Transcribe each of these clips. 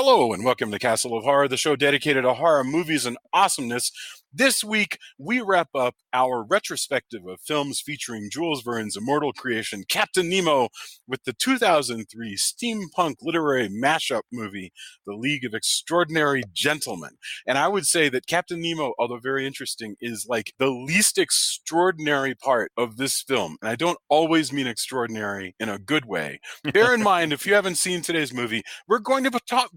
Hello and welcome to Castle of Horror, the show dedicated to horror movies and awesomeness. This week, we wrap up our retrospective of films featuring Jules Verne's immortal creation, Captain Nemo, with the 2003 steampunk literary mashup movie, The League of Extraordinary Gentlemen. And I would say that Captain Nemo, although very interesting, is like the least extraordinary part of this film. And I don't always mean extraordinary in a good way. Bear in mind, if you haven't seen today's movie, we're going to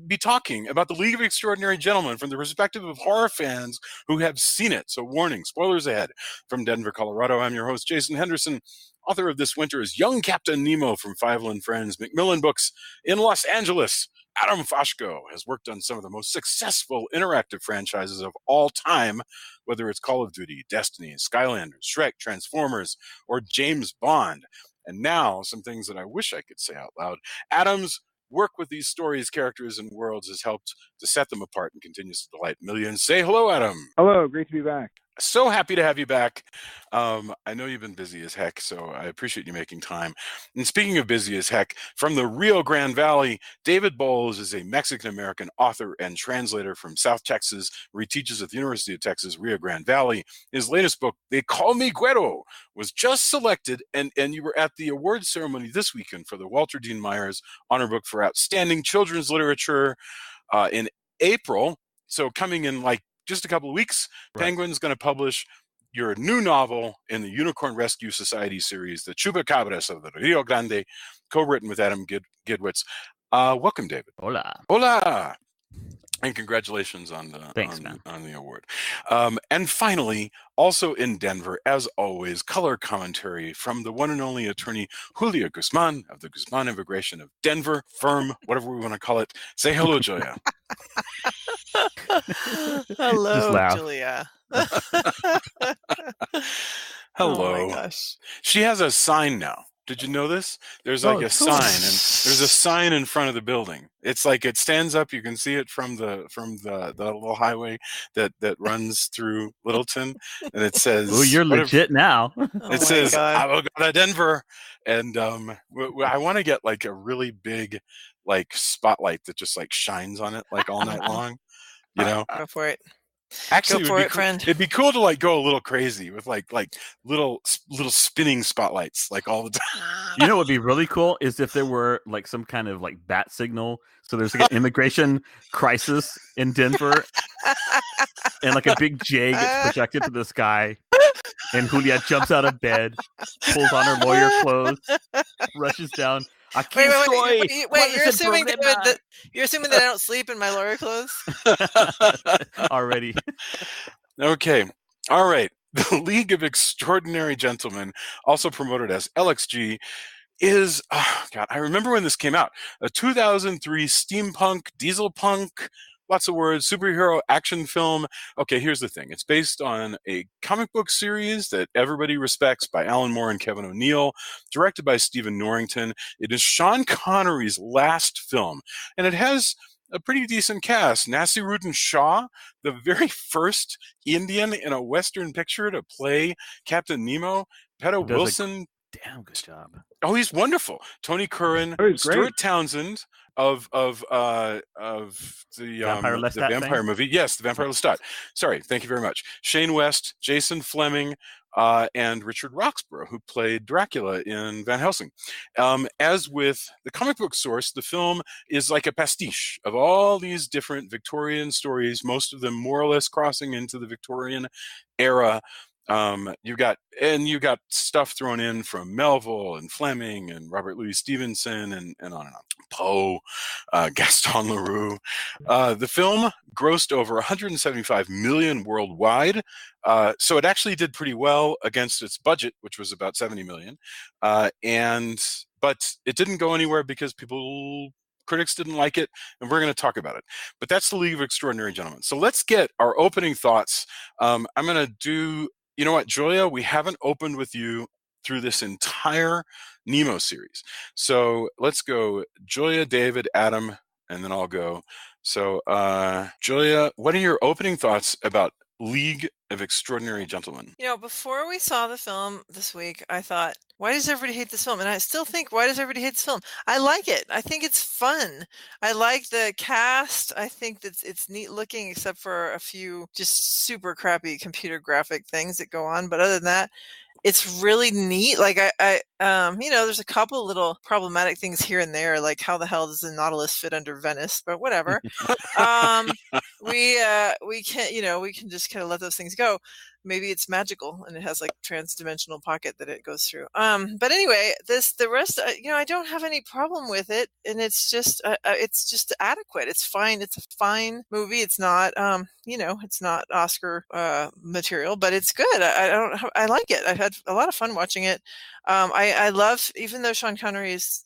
be talking about The League of Extraordinary Gentlemen from the perspective of horror fans who have seen it. So warning, spoilers ahead. From Denver, Colorado, I'm your host, Jason Henderson. Author of this winter's Young Captain Nemo from Fiveland Friends Macmillan Books in Los Angeles. Adam Foshko has worked on some of the most successful interactive franchises of all time, whether it's Call of Duty, Destiny, Skylanders, Shrek, Transformers, or James Bond. And now, some things that I wish I could say out loud. Adam's work with these stories, characters, and worlds has helped to set them apart and continues to delight millions. Say hello, Adam. Hello, great to be back. So happy to have you back. I know you've been busy as heck, so I appreciate you making time. And speaking of busy as heck, from the Rio Grande Valley, David Bowles is a Mexican-American author and translator from South Texas, where he teaches at the University of Texas, Rio Grande Valley. His latest book, They Call Me Güero, was just selected, and you were at the awards ceremony this weekend for the Walter Dean Myers Honor Book for Outstanding Children's Literature in April. So coming in like just a couple of weeks, right. Penguin's going to publish your new novel in the Unicorn Rescue Society series, The Chupacabras of the Rio Grande, co-written with Adam Gidwitz. Welcome, David. Hola. Hola. And congratulations on the on the award. And finally, also in Denver, as always, color commentary from the one and only attorney Julia Guzman of the Guzman Immigration of Denver, firm, whatever we want to call it. Say hello, Julia. Hello, Julia. Hello. Oh my gosh. She has a sign now. Did you know this? There's like a sign, and there's a sign in front of the building. It's like it stands up. You can see it from the little highway that runs through Littleton, and it says, "Oh, you're legit now." It says, "I will go to Denver," and I want to get like a really big like spotlight that just like shines on it like all night long. You know, go for it. Actually, go for it, friend. It'd be cool to like go a little crazy with like little spinning spotlights like all the time. You know what would be really cool is if there were like some kind of like bat signal. So there's like an immigration crisis in Denver, and like a big J gets projected to the sky, and Julia jumps out of bed, pulls on her lawyer clothes, rushes down. Wait, you're assuming that I don't sleep in my lawyer clothes? Already. Okay. All right. The League of Extraordinary Gentlemen, also promoted as LXG, is, I remember when this came out, a 2003 steampunk, diesel punk, lots of words, superhero action film. Okay, here's the thing. It's based on a comic book series that everybody respects by Alan Moore and Kevin O'Neill, directed by Stephen Norrington. It is Sean Connery's last film, and it has a pretty decent cast. Nasiruddin Shah, the very first Indian in a Western picture to play Captain Nemo. Peter Wilson. Damn good job. Oh, he's wonderful. Tony Curran, Stuart Townsend of the Vampire movie. Yes, the Vampire Lestat. Sorry, thank you very much. Shane West, Jason Fleming, and Richard Roxburgh, who played Dracula in Van Helsing. As with the comic book source, the film is like a pastiche of all these different Victorian stories, most of them more or less crossing into the Victorian era. You got stuff thrown in from Melville and Fleming and Robert Louis Stevenson and on and on. Poe, Gaston Leroux. The film grossed over 175 million worldwide, so it actually did pretty well against its budget, which was about 70 million. But it didn't go anywhere because critics didn't like it, and we're going to talk about it. But that's The League of Extraordinary Gentlemen. So let's get our opening thoughts. I'm going to do. You know what, Julia, we haven't opened with you through this entire Nemo series. So let's go Julia, David, Adam, and then I'll go. So Julia, what are your opening thoughts about League of Extraordinary Gentlemen? You know, before we saw the film this week, I thought, why does everybody hate this film? And I still think, why does everybody hate this film? I like it. I think it's fun. I like the cast. I think that it's neat looking, except for a few just super crappy computer graphic things that go on. But other than that, it's really neat. Like there's a couple little problematic things here and there, like how the hell does the Nautilus fit under Venice? But whatever. We can just kind of let those things go. Maybe it's magical and it has like trans-dimensional pocket that it goes through. But anyway, the rest, I don't have any problem with it, and it's just adequate. It's fine. It's a fine movie. It's not, it's not Oscar material, but it's good. I like it. I've had a lot of fun watching it. I love, even though Sean Connery is,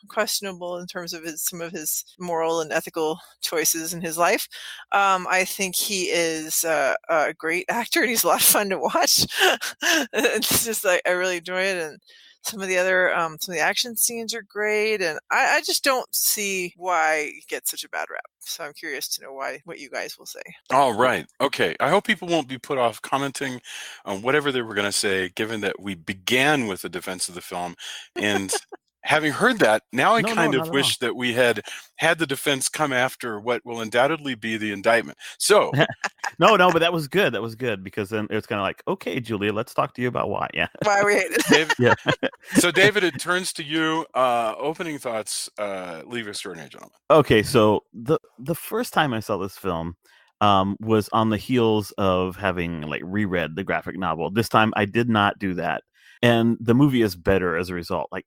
questionable in terms of some of his moral and ethical choices in his life. I think he is a great actor, and he's a lot of fun to watch. It's just like I really enjoy it, and some of the action scenes are great, and I just don't see why it gets such a bad rap. So I'm curious to know what you guys will say. All right. Okay. I hope people won't be put off commenting on whatever they were going to say, given that we began with the defense of the film. And having heard that, now I kind of wish that we had the defense come after what will undoubtedly be the indictment. So No, but that was good. That was good, because then it's kind of like, okay, Julia, let's talk to you about why. Yeah. Why we hate it. David, yeah. So David, it turns to you. Opening thoughts, leave extraordinary gentlemen. Okay, so the first time I saw this film was on the heels of having like reread the graphic novel. This time I did not do that, and the movie is better as a result. Like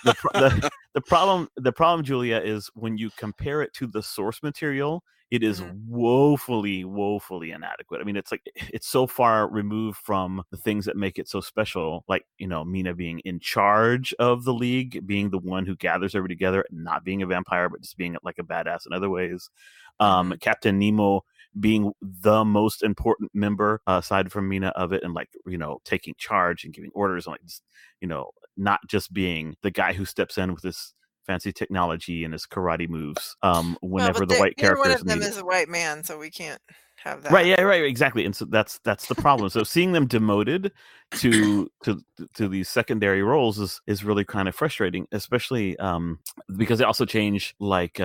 the problem, Julia, is when you compare it to the source material, it is woefully inadequate. I mean, it's like it's so far removed from the things that make it so special, like, Mina being in charge of the League, being the one who gathers everybody together, not being a vampire, but just being like a badass in other ways. Captain Nemo being the most important member, aside from Mina, of it, and like, taking charge and giving orders, and like, not just being the guy who steps in with his fancy technology and his karate moves whenever the white characters one of them need is a white man, so we can't have that. Right, yeah, right, exactly. And so that's the problem. So seeing them demoted to these secondary roles is really kind of frustrating, especially because they also change like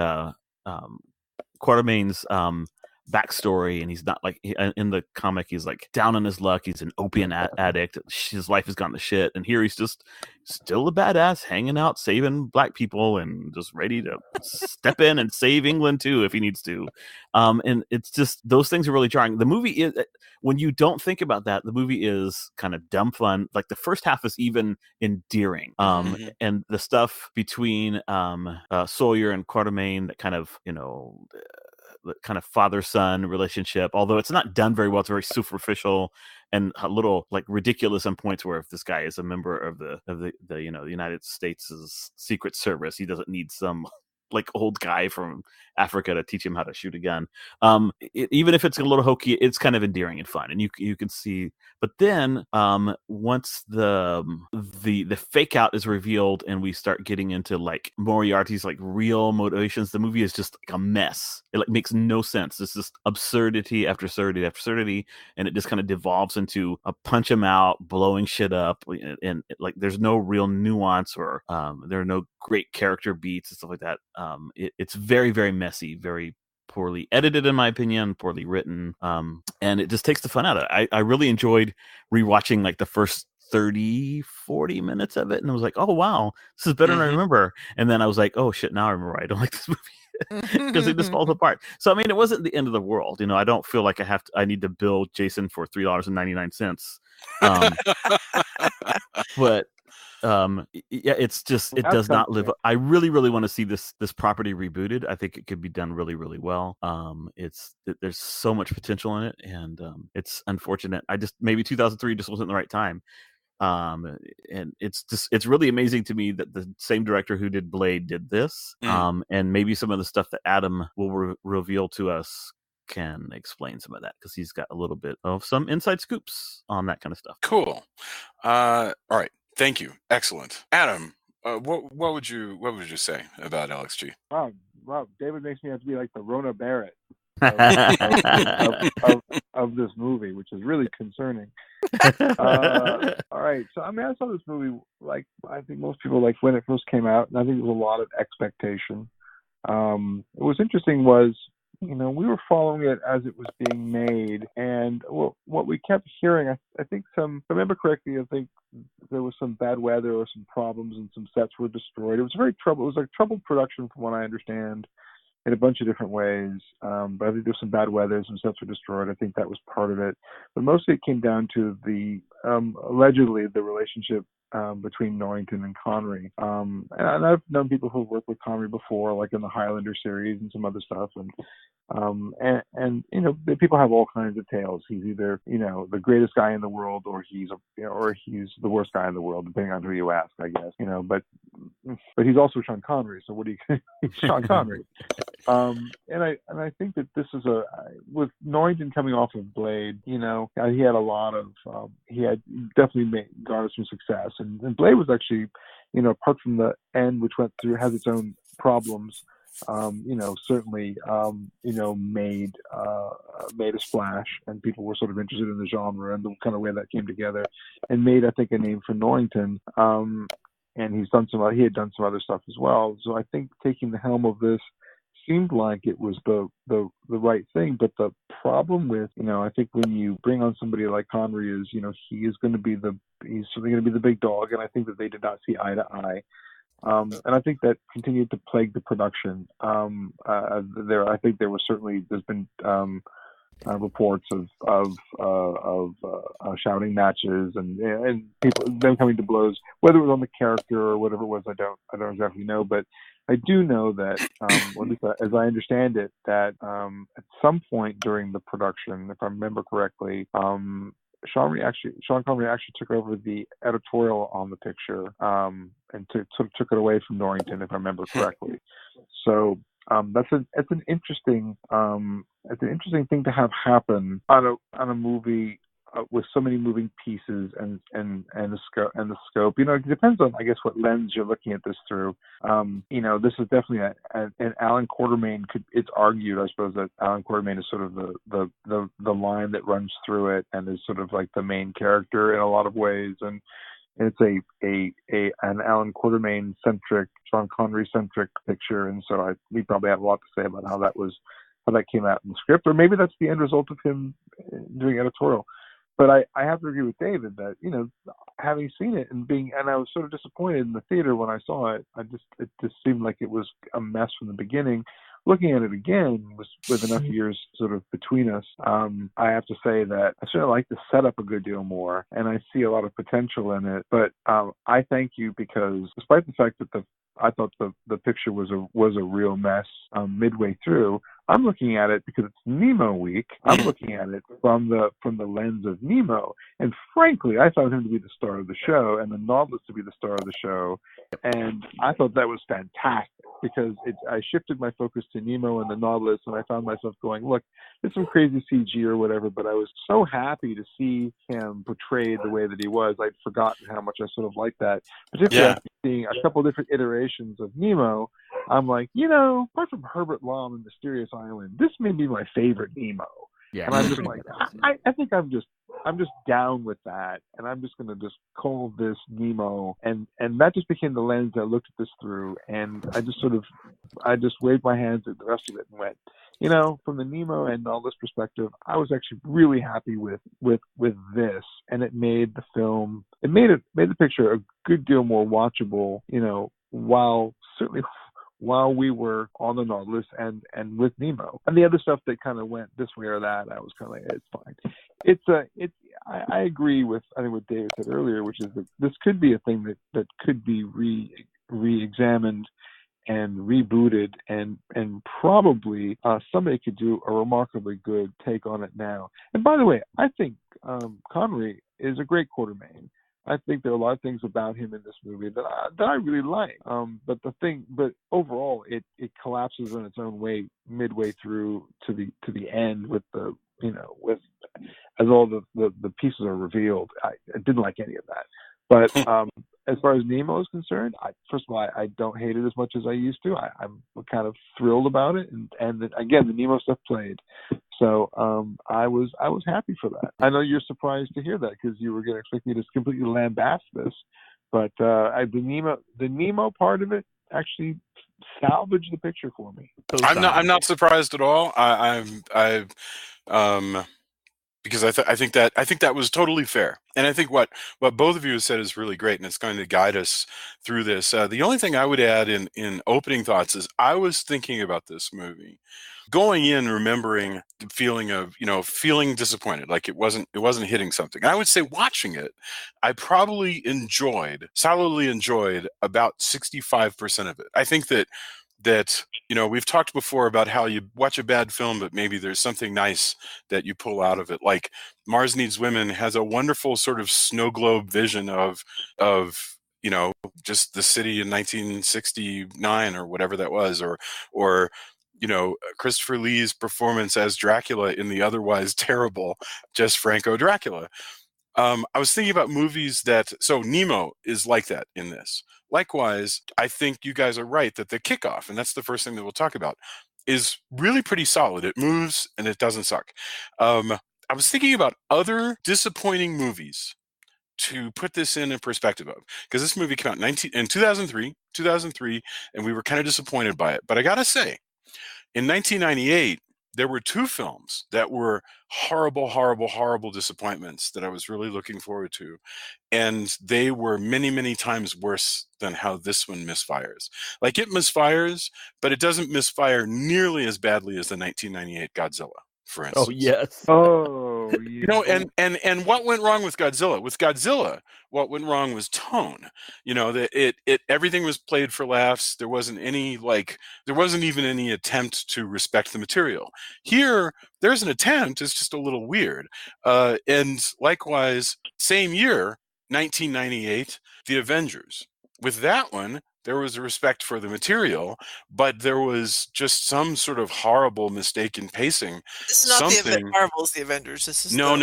Quatermain's backstory, and he's not like in the comic he's like down on his luck, he's an opium addict, his life has gone to shit, and here he's just still a badass, hanging out, saving black people, and just ready to step in and save England too if he needs to. And it's just, those things are really jarring. The movie is, when you don't think about that, the movie is kind of dumb fun. Like the first half is even endearing, and the stuff between Sawyer and Quatermain, that kind of kind of father-son relationship, although it's not done very well. It's very superficial and a little like ridiculous in points, where if this guy is a member of the United States' Secret Service, he doesn't need some like old guy from Africa to teach him how to shoot a gun. Even if it's a little hokey, it's kind of endearing and fun, and you can see. But then once the fake out is revealed, and we start getting into like Moriarty's like real motivations, the movie is just like a mess. It like makes no sense. It's just absurdity after absurdity after absurdity, and it just kind of devolves into a punch him out, blowing shit up, and like there's no real nuance, or there are no great character beats and stuff like that. It's very, very messy, very poorly edited, in my opinion, poorly written, and it just takes the fun out of it. I really enjoyed rewatching like the first 30-40 minutes of it, and I was like, oh wow, this is better than I remember. And then I was like, oh shit, now I remember I don't like this movie, because it just falls apart. So I mean, it wasn't the end of the world. I don't feel like I need to bill Jason for $3.99. But yeah, it's just, it does not live. I really want to see this property rebooted. I think it could be done really, really well. There's so much potential in it, and it's unfortunate. Maybe 2003 just wasn't the right time. And it's really amazing to me that the same director who did Blade did this. And maybe some of the stuff that Adam will reveal to us can explain some of that, because he's got a little bit of some inside scoops on that kind of stuff. Cool. All right. Thank you. Excellent. Adam, what would you say about LXG? Wow, David makes me have to be like the Rona Barrett of this movie, which is really concerning. All right, Right. So I mean, I saw this movie like I think most people like when it first came out, and I think there was a lot of expectation. What was interesting was, we were following it as it was being made, and what we kept hearing, I think if I remember correctly, I think there was some bad weather or some problems, and some sets were destroyed. It was it was like troubled production, from what I understand, in a bunch of different ways. But I think there's some bad weather, some sets were destroyed. I think that was part of it. But mostly it came down to allegedly the relationship between Norrington and Connery. And I've known people who've worked with Connery before, like in the Highlander series and some other stuff. And the people have all kinds of tales. He's either the greatest guy in the world, or he's the worst guy in the world, depending on who you ask, I guess. But he's also Sean Connery. So what do you? He's Sean Connery. And I think that this is with Norrington coming off of Blade. He had a lot of he had definitely garnered some success, and Blade was actually, apart from the end, which has its own problems. Certainly, made a splash, and people were sort of interested in the genre and the kind of way that came together, and made, I think, a name for Norrington. And he had done some other stuff as well. So I think taking the helm of this seemed like it was the right thing. But the problem with, I think when you bring on somebody like Connery is, he's certainly going to be the big dog, and I think that they did not see eye to eye. And I think that continued to plague the production. I think there's been reports of shouting matches and people them coming to blows, whether it was on the character or whatever it was. I don't exactly know, but I do know that, or at least as I understand it, that at some point during the production, if I remember correctly, Sean Connery actually took over the editorial on the picture, and took it away from Norrington, if I remember correctly. So it's an interesting thing to have happen on a movie with so many moving pieces and the scope. It depends on, I guess, what lens you're looking at this through. This is definitely an Alan Quatermain. It's argued, I suppose, that Alan Quatermain is sort of the line that runs through it and is sort of like the main character in a lot of ways. And it's an Alan Quatermain centric, Sean Connery centric picture, and so we probably have a lot to say about how that came out in the script, or maybe that's the end result of him doing editorial. But I have to agree with David that, having seen it and I was sort of disappointed in the theater when I saw it. It just seemed like it was a mess from the beginning. Looking at it again, with enough years sort of between us, I have to say that I sort of like the setup a good deal more, and I see a lot of potential in it. But I thank you, because despite the fact that I thought the picture was a real mess midway through, I'm looking at it because it's Nemo week. I'm looking at it from the lens of Nemo, and frankly, I found him to be the star of the show, and the Nautilus to be the star of the show, and I thought that was fantastic, because I shifted my focus to Nemo and the Nautilus, and I found myself going, look, it's some crazy CG or whatever, but I was so happy to see him portrayed the way that he was. I'd forgotten how much I sort of liked that, particularly after seeing a couple of different iterations of Nemo. I'm like, apart from Herbert Lom and Mysterious Island, this may be my favorite Nemo. Yeah. And I'm just like, I think I'm just down with that, and I'm just gonna just call this Nemo, and that just became the lens I looked at this through, and I just waved my hands at the rest of it and went, from the Nemo and all this perspective, I was actually really happy with this, and it made the picture a good deal more watchable, while we were on the Nautilus and with Nemo. And the other stuff that kind of went this way or that, I was kind of like, it's fine. I agree with, I think, what David said earlier, which is that this could be a thing that could be re-examined and rebooted, and probably somebody could do a remarkably good take on it now. And by the way, I think Connery is a great Quatermain. I think there are a lot of things about him in this movie that I really like. But overall, it collapses in its own way midway through to the end with as all the pieces are revealed. I didn't like any of that. But as far as Nemo is concerned, first of all, I don't hate it as much as I used to. I'm kind of thrilled about it, and again, the Nemo stuff played. So I was happy for that. I know you're surprised to hear that because you were going to expect me to completely lambast this, but the Nemo part of it actually salvaged the picture for me. I'm not surprised at all. Because I think that was totally fair, and I think what both of you have said is really great, and it's going to guide us through this. The only thing I would add in opening thoughts is I was thinking about this movie, going in remembering the feeling of feeling disappointed, like it wasn't hitting something. And I would say watching it, I probably solidly enjoyed about 65% of it. I think that we've talked before about how you watch a bad film, but maybe there's something nice that you pull out of it. Like Mars Needs Women has a wonderful sort of snow globe vision of just the city in 1969 or whatever that was, or Christopher Lee's performance as Dracula in the otherwise terrible Just Franco Dracula. I was thinking about movies so Nemo is like that in this. Likewise, I think you guys are right that the kickoff, and that's the first thing that we'll talk about, is really pretty solid. It moves and it doesn't suck. I was thinking about other disappointing movies to put this in perspective of, because this movie came out in 2003, and we were kind of disappointed by it. But I gotta say, in 1998, there were two films that were horrible, horrible, horrible disappointments that I was really looking forward to. And they were many, many times worse than how this one misfires. Like, it misfires, but it doesn't misfire nearly as badly as the 1998 Godzilla, for instance. Oh, yes. Oh, yeah. And what went wrong with Godzilla? With Godzilla, what went wrong was tone. That everything was played for laughs. There wasn't even any attempt to respect the material. Here, there's an attempt. It's just a little weird. And likewise, same year, 1998, The Avengers. With that one, there was a respect for the material, but there was just some sort of horrible mistake in pacing. This is not the Marvel's The Avengers. This is no.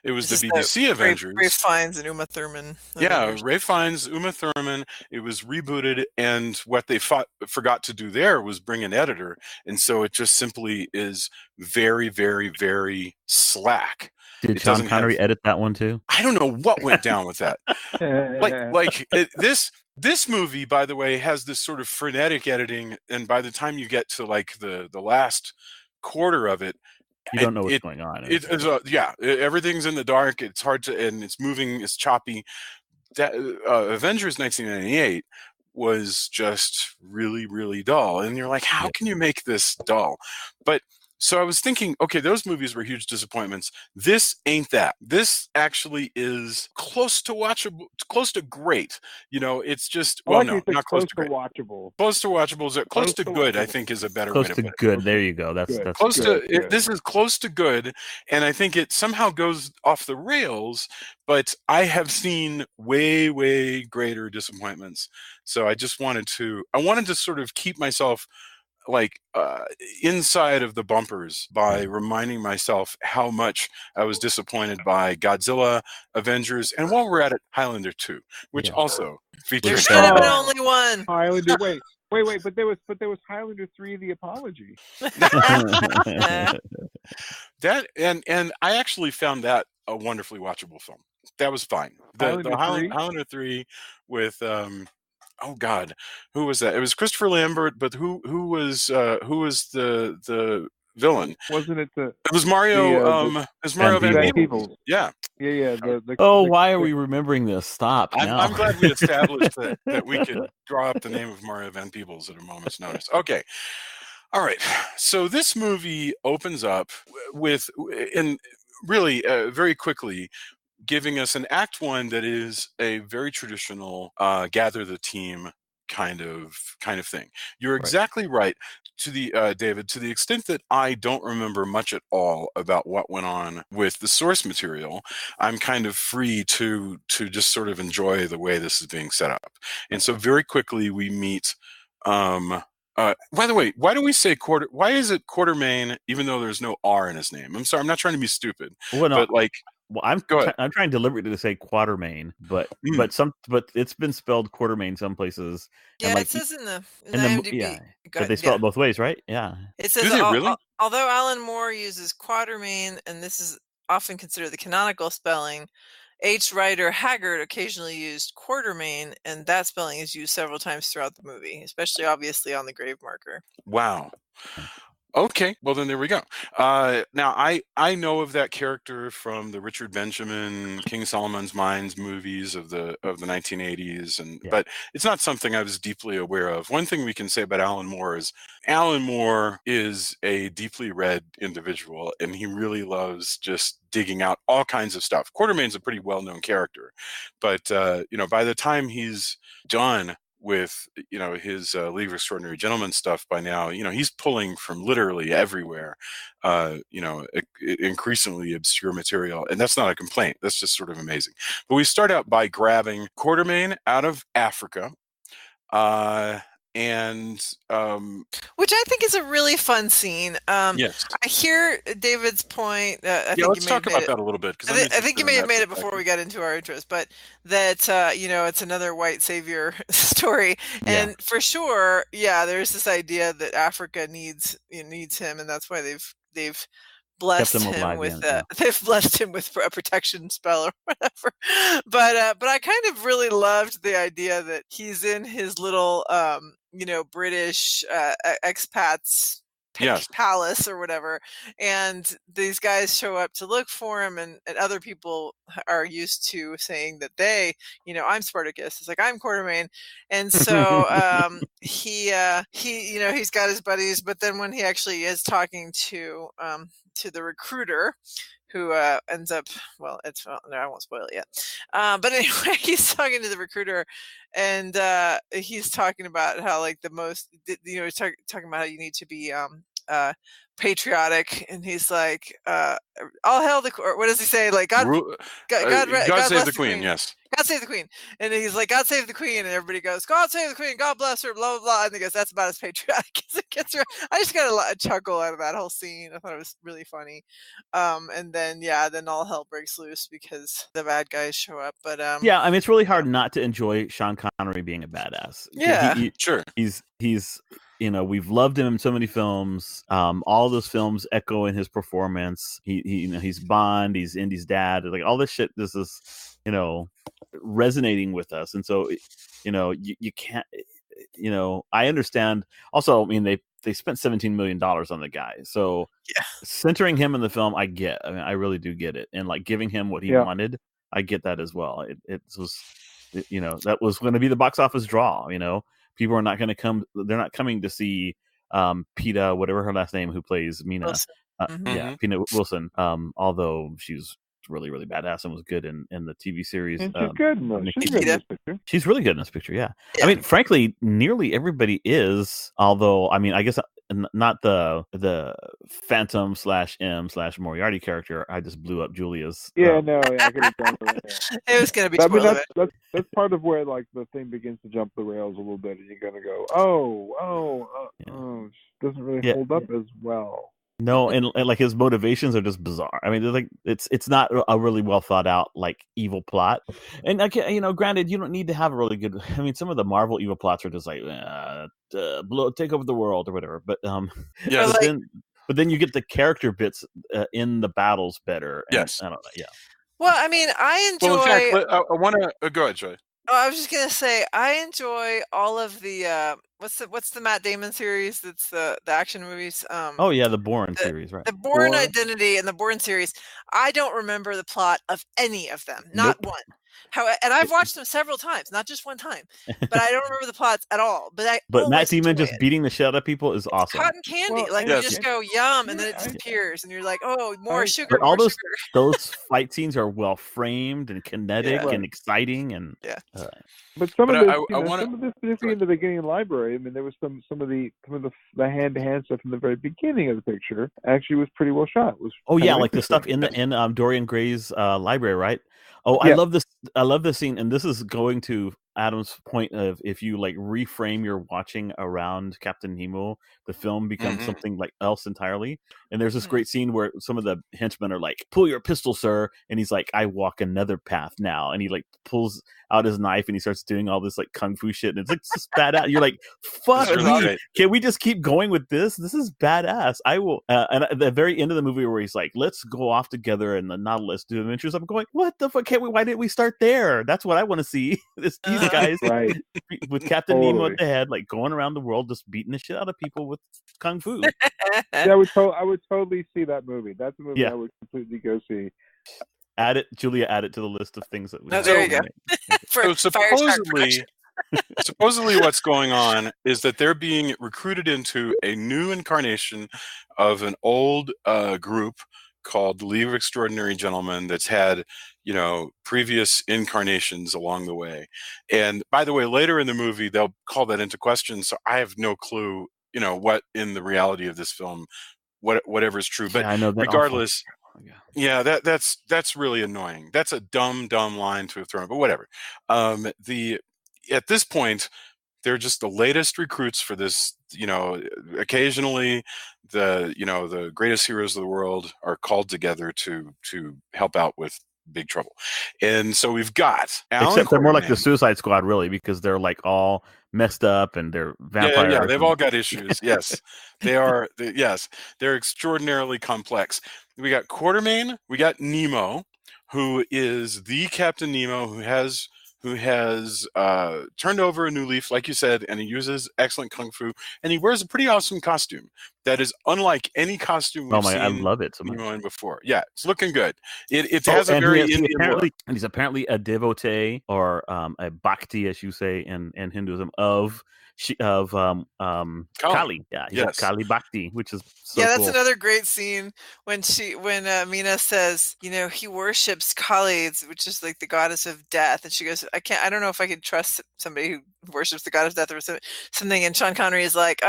It was the BBC Avengers. Ray Fiennes and Uma Thurman. Yeah, Ray Fiennes, Uma Thurman. It was rebooted, and what they forgot to do there was bring an editor, and so it just simply is very, very, very slack. Did Sean Connery edit that one too? I don't know what went down with that. This movie, by the way, has this sort of frenetic editing, and by the time you get to like the last quarter of it, you don't know what's going on. Everything's in the dark. It's hard to, and it's moving. It's choppy. That Avengers 1998 was just really, really dull, and you're like, how can you make this dull? But so I was thinking, okay, those movies were huge disappointments. This ain't that. This actually is close to watchable, close to great. It's just, not close to great. Watchable. Close to watchable. Close to good, I think, is a better way to put it. Good. There you go. That's close to. This is close to good, and I think it somehow goes off the rails. But I have seen way, way greater disappointments. So I wanted to sort of keep myself inside of the bumpers by reminding myself how much I was disappointed by Godzilla, Avengers, and while we're at it, Highlander 2, which also features. There should have been only one. Highlander. Wait, but there was Highlander 3: The Apology. That and I actually found that a wonderfully watchable film. That was fine. The Highlander 3 with oh God, who was that? It was Christopher Lambert, but who was the villain? Wasn't it It was Mario. It was Mario Van Peebles. Yeah. Yeah. Why are we remembering this? Stop. I'm glad we established that we could draw up the name of Mario Van Peebles at a moment's notice. Okay. All right. So this movie opens up with, and really very quickly, giving us an act one that is a very traditional gather the team kind of thing. You're exactly right to the David, to the extent that I don't remember much at all about what went on with the source material. I'm kind of free to just sort of enjoy the way this is being set up. And so very quickly we meet by the way, why do we say why is it Quartermain even though there's no R in his name? I'm sorry, I'm not trying to be stupid. Well, no, but Well, Go ahead. I'm trying deliberately to say Quatermain, but it's been spelled Quartermain some places. Yeah, And like it says in the yeah, IMDb. but they spell it both ways, right? Yeah. It says, Do they really? although Alan Moore uses Quatermain, and this is often considered the canonical spelling, H. Rider Haggard occasionally used Quartermain, and that spelling is used several times throughout the movie, especially obviously on the grave marker. Wow. Okay, well then there we go. Now I know of that character from the Richard Benjamin King Solomon's Mines movies of the 1980s, but it's not something I was deeply aware of. One thing we can say about Alan Moore is a deeply read individual, and he really loves just digging out all kinds of stuff. Quatermain's a pretty well-known character, but by the time he's done with his League of Extraordinary Gentlemen stuff by now, he's pulling from literally everywhere, increasingly obscure material, and that's not a complaint. That's just sort of amazing. But we start out by grabbing Quatermain out of Africa, which I think is a really fun scene. Yes, I hear David's point. Let's talk about that a little bit. I think you may have made it before we got into our intros, but that it's another white savior story, and for sure, there's this idea that Africa needs him, and that's why they've blessed him with they've blessed him with a protection spell or whatever. But I kind of really loved the idea that he's in his little British expats palace or whatever, and these guys show up to look for him, and other people are used to saying that I'm Spartacus. It's like, I'm Quatermain, and so he's got his buddies, but then when he actually is talking to the recruiter, who ends up, no, I won't spoil it yet. But anyway, he's talking to the recruiter, and he's talking about how, like, he's talking about how you need to be patriotic, and he's like, all hail the, or what does he say? Like, God save the Queen. Yes. God save the Queen. And he's like, God save the Queen. And everybody goes, God save the Queen. God bless her. Blah, blah, blah. And he goes, that's about as patriotic as it gets. I just got a chuckle out of that whole scene. I thought it was really funny. And then all hell breaks loose because the bad guys show up. But it's really hard not to enjoy Sean Connery being a badass. Yeah, sure. He's we've loved him in so many films. All those films echo in his performance. He's Bond. He's Indy's dad. Like, all this shit. This is resonating with us, and so you can't. I understand. Also, I mean, they spent $17 million on the guy, so centering him in the film, I get. I mean, I really do get it, and like giving him what he wanted, I get that as well. It was, that was going to be the box office draw. People are not going to come. They're not coming to see Peta, whatever her last name, who plays Mina. Peta Wilson. Although she's really, really badass and was good in the TV series. And she's good in this picture. She's really good in this picture. Yeah. I mean, frankly, nearly everybody is. Although, I mean, I guess not the Phantom / Moriarty character. I just blew up Julia's. I could have done it. It was going to be spoiled. That's part of where, like, the thing begins to jump the rails a little bit, and you're going to go, doesn't really hold up as well. No, and like his motivations are just bizarre. I mean, they're like it's not a really well thought out, like, evil plot. And granted, you don't need to have a really good. I mean, some of the Marvel evil plots are just like take over the world or whatever. But but then you get the character bits in the battles better. And, yes, I don't know. Yeah. Well, I mean, I enjoy. Well, in fact, I want to go ahead, Joy. Oh, I was just gonna say, I enjoy all of the what's the Matt Damon series? That's the action movies. The Bourne series, right? The Bourne Identity and the Bourne series. I don't remember the plot of any of them, not one. And I've watched them several times, not just one time. But I don't remember the plots at all. But Matt Damon just beating the shit out of people is awesome. Cotton candy, you just go yum, and then it disappears, and you're like, oh, more sugar. But all those those fight scenes are well framed and kinetic and exciting, and But some of this, particularly in the beginning library, I mean, there was some of the hand-to-hand stuff in the very beginning of the picture actually was pretty well shot. Like the stuff in Dorian Gray's library, right? Oh, I love this. I love this scene, and this is going to Adam's point of if you like reframe your watching around Captain Nemo, the film becomes something like else entirely. And there's this great scene where some of the henchmen are like, "Pull your pistol, sir," and he's like, "I walk another path now," and he like pulls out his knife and he starts doing all this like kung fu shit, and it's like just badass. You're like, "Fuck me! Can we just keep going with this? This is badass." I will. And at the very end of the movie, where he's like, "Let's go off together in the Nautilus do adventures," I'm going, "What the fuck? Can't we? Why didn't we start there? That's what I want to see." These guys with Captain Nemo at the head, like going around the world, just beating the shit out of people with kung fu. Yeah, I would totally see that movie. That's a movie I would completely go see. Add it, Julia. Add it to the list of things that we. There you go. So supposedly, what's going on is that they're being recruited into a new incarnation of an old group called the League of Extraordinary Gentlemen that's had, previous incarnations along the way. And by the way, later in the movie, they'll call that into question. So I have no clue, what in the reality of this film, whatever is true. But I know that regardless, that's really annoying. That's a dumb line to have thrown, but whatever. At this point, they're just the latest recruits for this. Occasionally the greatest heroes of the world are called together to help out with big trouble. And so we've got Alan except they're more like Quartermain. the Suicide Squad, really, because they're like all messed up and they're vampires. Yeah, they've all got issues. Yes, they are. Yes, they're extraordinarily complex. We got Quartermain. We got Nemo, who is the Captain Nemo who has turned over a new leaf, like you said, and he uses excellent kung fu, and he wears a pretty awesome costume that is unlike any costume we've seen. I love it so much. Nemo in before. Yeah, it's looking good. It has a very Indian look. And he's apparently a devotee or a bhakti, as you say in Hinduism, of Kali. Yeah, he's a Kali Bhakti, which is so that's cool. another great scene when Mina says, he worships Kali, which is like the goddess of death, and she goes, I don't know if I can trust somebody who worships the goddess of death or something. And Sean Connery is like,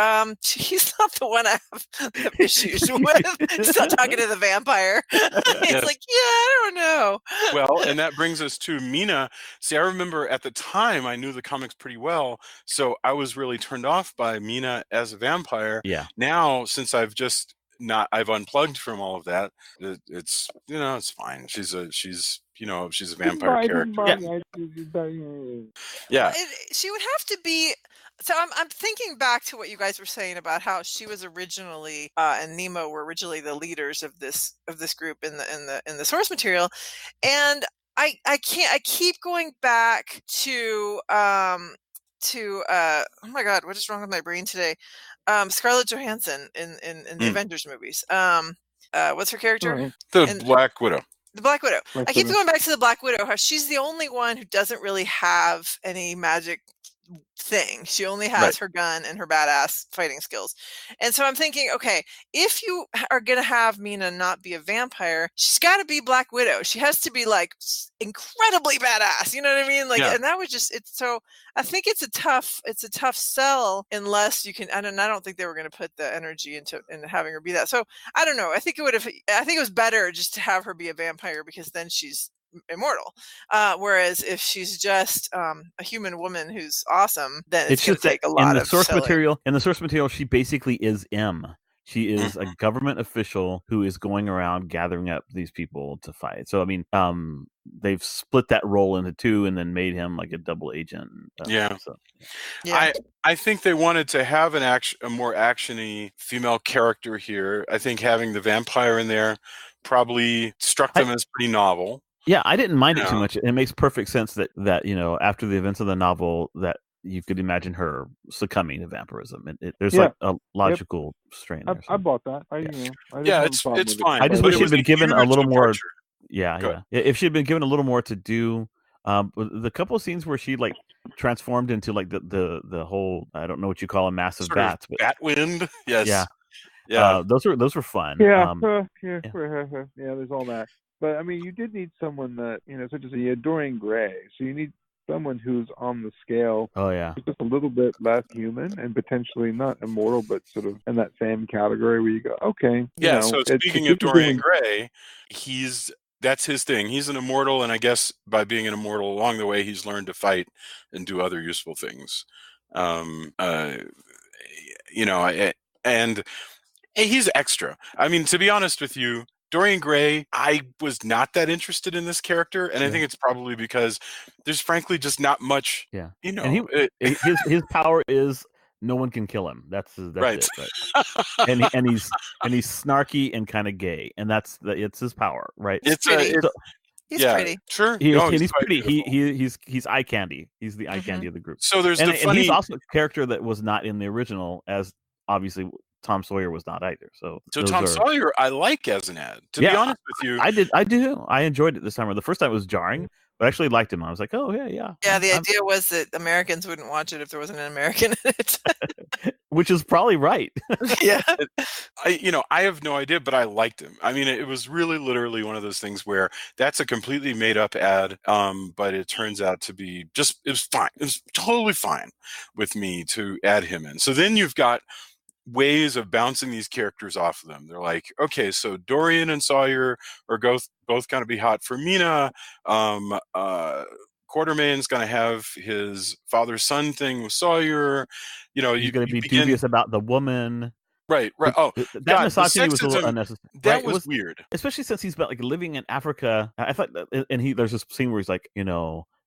he's not the one I have issues with. He's not talking to the vampire. It's like, I don't know. Well, and that brings us to Mina. See, I remember at the time I knew the comics pretty well, so I was really turned off by Mina as a vampire. Yeah. Now, since I've unplugged from all of that, it's it's fine. She's a vampire character. Yeah. She would have to be. So I'm thinking back to what you guys were saying about how she was originally and Nemo were originally the leaders of this group in the source material, and I keep going back to oh my god, what is wrong with my brain today? Scarlett Johansson in the Avengers movies. What's her character? Black Widow. The Black Widow. I keep going back to the Black Widow. How she's the only one who doesn't really have any magic thing. She only has her gun and her badass fighting skills. And so I'm thinking, okay, if you are going to have Mina not be a vampire, she's got to be Black Widow. She has to be like incredibly badass. You know what I mean? Like, and that would so I think it's a tough sell unless you can, I don't think they were going to put the energy into having her be that. So I don't know. I think it was better just to have her be a vampire because then she's immortal. Whereas if she's just a human woman who's awesome, then it's going to take a lot in the of source selling. material. In the source material, she basically is M. She is a government official who is going around gathering up these people to fight. So I mean, they've split that role into two and then made him like a double agent. I think they wanted to have a more actiony female character here. I think having the vampire in there probably struck them as pretty novel. Yeah, I didn't mind it too much. It makes perfect sense that after the events of the novel that you could imagine her succumbing to vampirism. There's like a logical strain there. I bought that. It's fine. I just wish she'd been given a little more. Yeah. If she'd been given a little more to do, the couple of scenes where she like transformed into like the whole, I don't know what you call a massive bats, but Batwind. Yes. Yeah. Those were fun. Yeah. There's all that. But I mean, you did need someone that such as Dorian Gray. So you need someone who's on the scale. Oh yeah, just a little bit less human and potentially not immortal, but sort of in that same category where you go, okay. Yeah. So speaking of Dorian Gray, he's that's his thing. He's an immortal, and I guess by being an immortal along the way, he's learned to fight and do other useful things. And he's extra. I mean, to be honest with you, Dorian Gray, I was not that interested in this character, and I think it's probably because there's frankly just not much. Yeah, and his power is no one can kill him. That's right. it. Right? and he's snarky and kind of gay, and it's his power, right? He's pretty. Sure. He's pretty. He's eye candy. He's the eye candy of the group. So there's and he's also a character that was not in the original, as obviously Tom Sawyer was not either. So Tom Sawyer, I like as an ad. To be honest with you, I do. I enjoyed it this time. The first time it was jarring, but I actually liked him. I was like, oh yeah. Yeah, the idea was that Americans wouldn't watch it if there wasn't an American in it. Which is probably right. Yeah. I have no idea, but I liked him. I mean, it was really literally one of those things where that's a completely made up ad, but it turns out to be it was fine. It was totally fine with me to add him in. So then you've got ways of bouncing these characters off of them. They're like, okay, so Dorian and Sawyer are both going to be hot for Mina. Quartermain's going to have his father-son thing with Sawyer. He's going to be dubious about the woman. Right. Oh, that misogyny was a little unnecessary. That was weird, especially since he's been living in Africa. I thought, and there's this scene where he's like,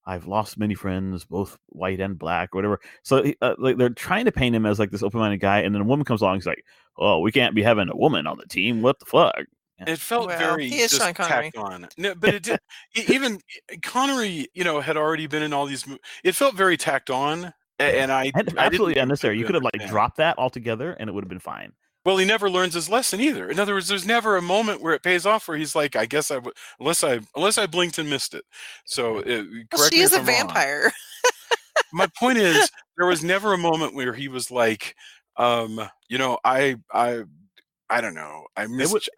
I've lost many friends, both white and black, or whatever. So they're trying to paint him as this open-minded guy, and then a woman comes along. He's like, "Oh, we can't be having a woman on the team. What the fuck?" It felt very just tacked on. No, but it did. Even Connery, had already been in all these movies. It felt very tacked on, and absolutely unnecessary. You could have dropped that altogether, and it would have been fine. Well, he never learns his lesson either. In other words, there's never a moment where it pays off where he's like, I guess unless I blinked and missed it. So she is a vampire. My point is, there was never a moment where he was like, I don't know. I missed.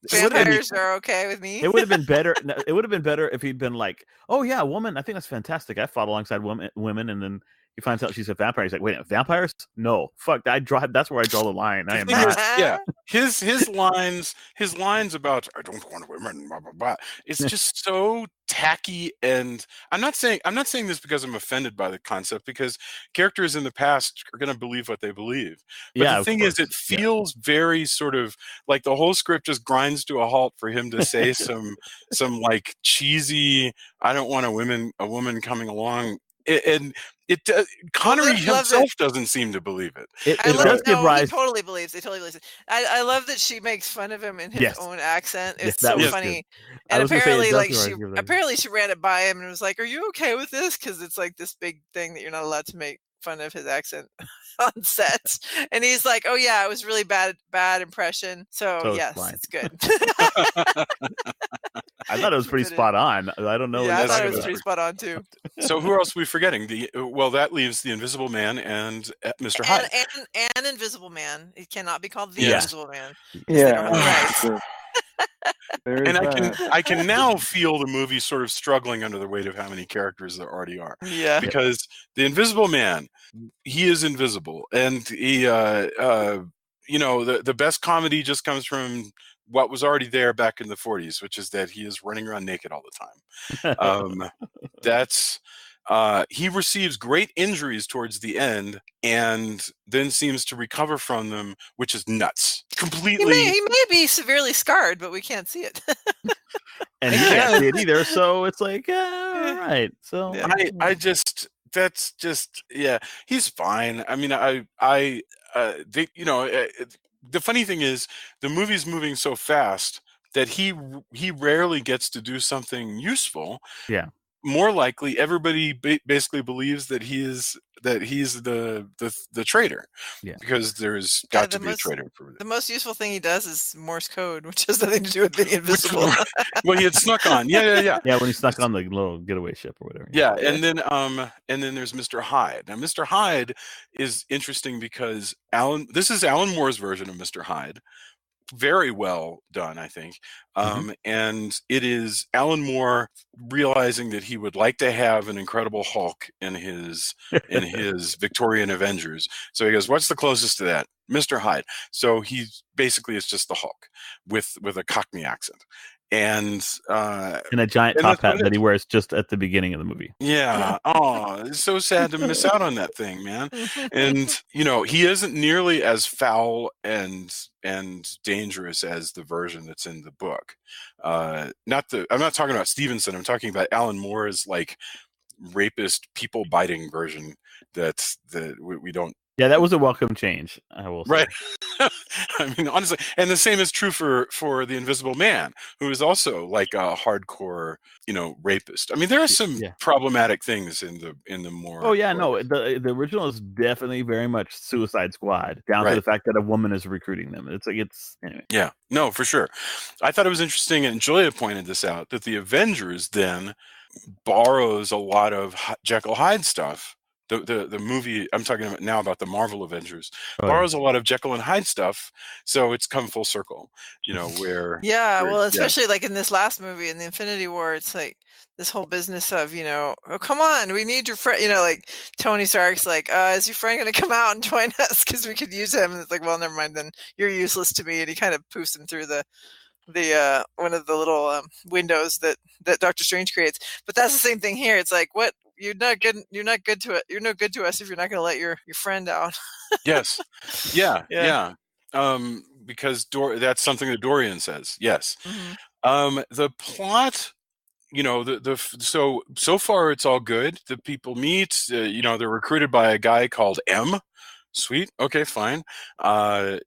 Vampires are okay with me. It would have been better. It would have been better if he'd been like, "Oh yeah, woman. I think that's fantastic. I fought alongside women," and then he finds out she's a vampire. He's like, "Wait, vampires? No, fuck. That's where I draw the line. I am not." Yeah, his lines about I don't want women. Blah blah blah. It's just so tacky, and I'm not saying this because I'm offended by the concept, because characters in the past are going to believe what they believe. But the thing is, it feels very sort of like the whole script just grinds to a halt for him to say some like cheesy, I don't want a woman coming along. Connery himself doesn't seem to believe it. It does give rise. He totally believes it. I love that she makes fun of him in his own accent. It's so funny. And apparently she ran it by him and was like, "Are you okay with this?" Because it's like this big thing that you're not allowed to make fun of his accent on sets. And he's like, "Oh yeah, it was really bad impression. So yes, it's good." I thought it was pretty spot on. I don't know. Yeah, I thought it was pretty spot on too. So who else are we forgetting? That leaves the Invisible Man and Mr. Hyde. And Invisible Man. It cannot be called the Invisible Man. Yeah. And I can now feel the movie sort of struggling under the weight of how many characters there already are. Yeah. Because the Invisible Man, he is invisible, and he, the best comedy just comes from what was already there back in the 40s, which is that he is running around naked all the time. He receives great injuries towards the end and then seems to recover from them, which is nuts. Completely. He may be severely scarred, but we can't see it. And he can't see it either, so it's like, all right. So he's fine. I mean, the funny thing is, the movie's moving so fast that he rarely gets to do something useful. Yeah. More likely, everybody basically believes that he's the traitor. Yeah. Because there's got to be a traitor. The most useful thing he does is Morse code, which has nothing to do with being invisible. Well, he had snuck on. Yeah. Yeah, when he snuck on the little getaway ship or whatever. Yeah, and then there's Mr. Hyde. Now, Mr. Hyde is interesting because this is Alan Moore's version of Mr. Hyde. Very well done, I think. And it is Alan Moore realizing that he would like to have an Incredible Hulk in his Victorian Avengers. So he goes, "What's the closest to that? Mr. Hyde." So he basically is just the Hulk with a Cockney accent. and In a giant and top that's what hat it that he is. wears just at the beginning of the movie. Yeah. Oh, it's so sad to miss out on that thing, man. And he isn't nearly as foul and dangerous as the version that's in the book. I'm not talking about Stevenson. I'm talking about Alan Moore's like rapist, people biting version. That we don't. Yeah, that was a welcome change, I will say. Right. I mean, honestly, and the same is true for the Invisible Man, who is also like a hardcore, rapist. I mean, there are some problematic things in the more. Oh yeah, no, the original is definitely very much Suicide Squad, down to the fact that a woman is recruiting them. It's anyway. Yeah, no, for sure. I thought it was interesting, and Julia pointed this out, that the Avengers then borrows a lot of Jekyll Hyde stuff. The movie I'm talking about now about the Marvel Avengers borrows a lot of Jekyll and Hyde stuff, so it's come full circle. Where especially like in this last movie in the Infinity War, it's like this whole business of oh, come on, we need your friend. Like Tony Stark's like, is your friend going to come out and join us because we could use him? And it's like, well, never mind, then you're useless to me. And he kind of poofs him through the one of the little windows that Doctor Strange creates. But that's the same thing here. It's like, what? You're not good to it. You're no good to us if you're not going to let your friend out. Yes. Yeah. Because that's something that Dorian says. Yes. Mm-hmm. The plot, so far it's all good. The people meet. They're recruited by a guy called M. Sweet. Okay, fine. And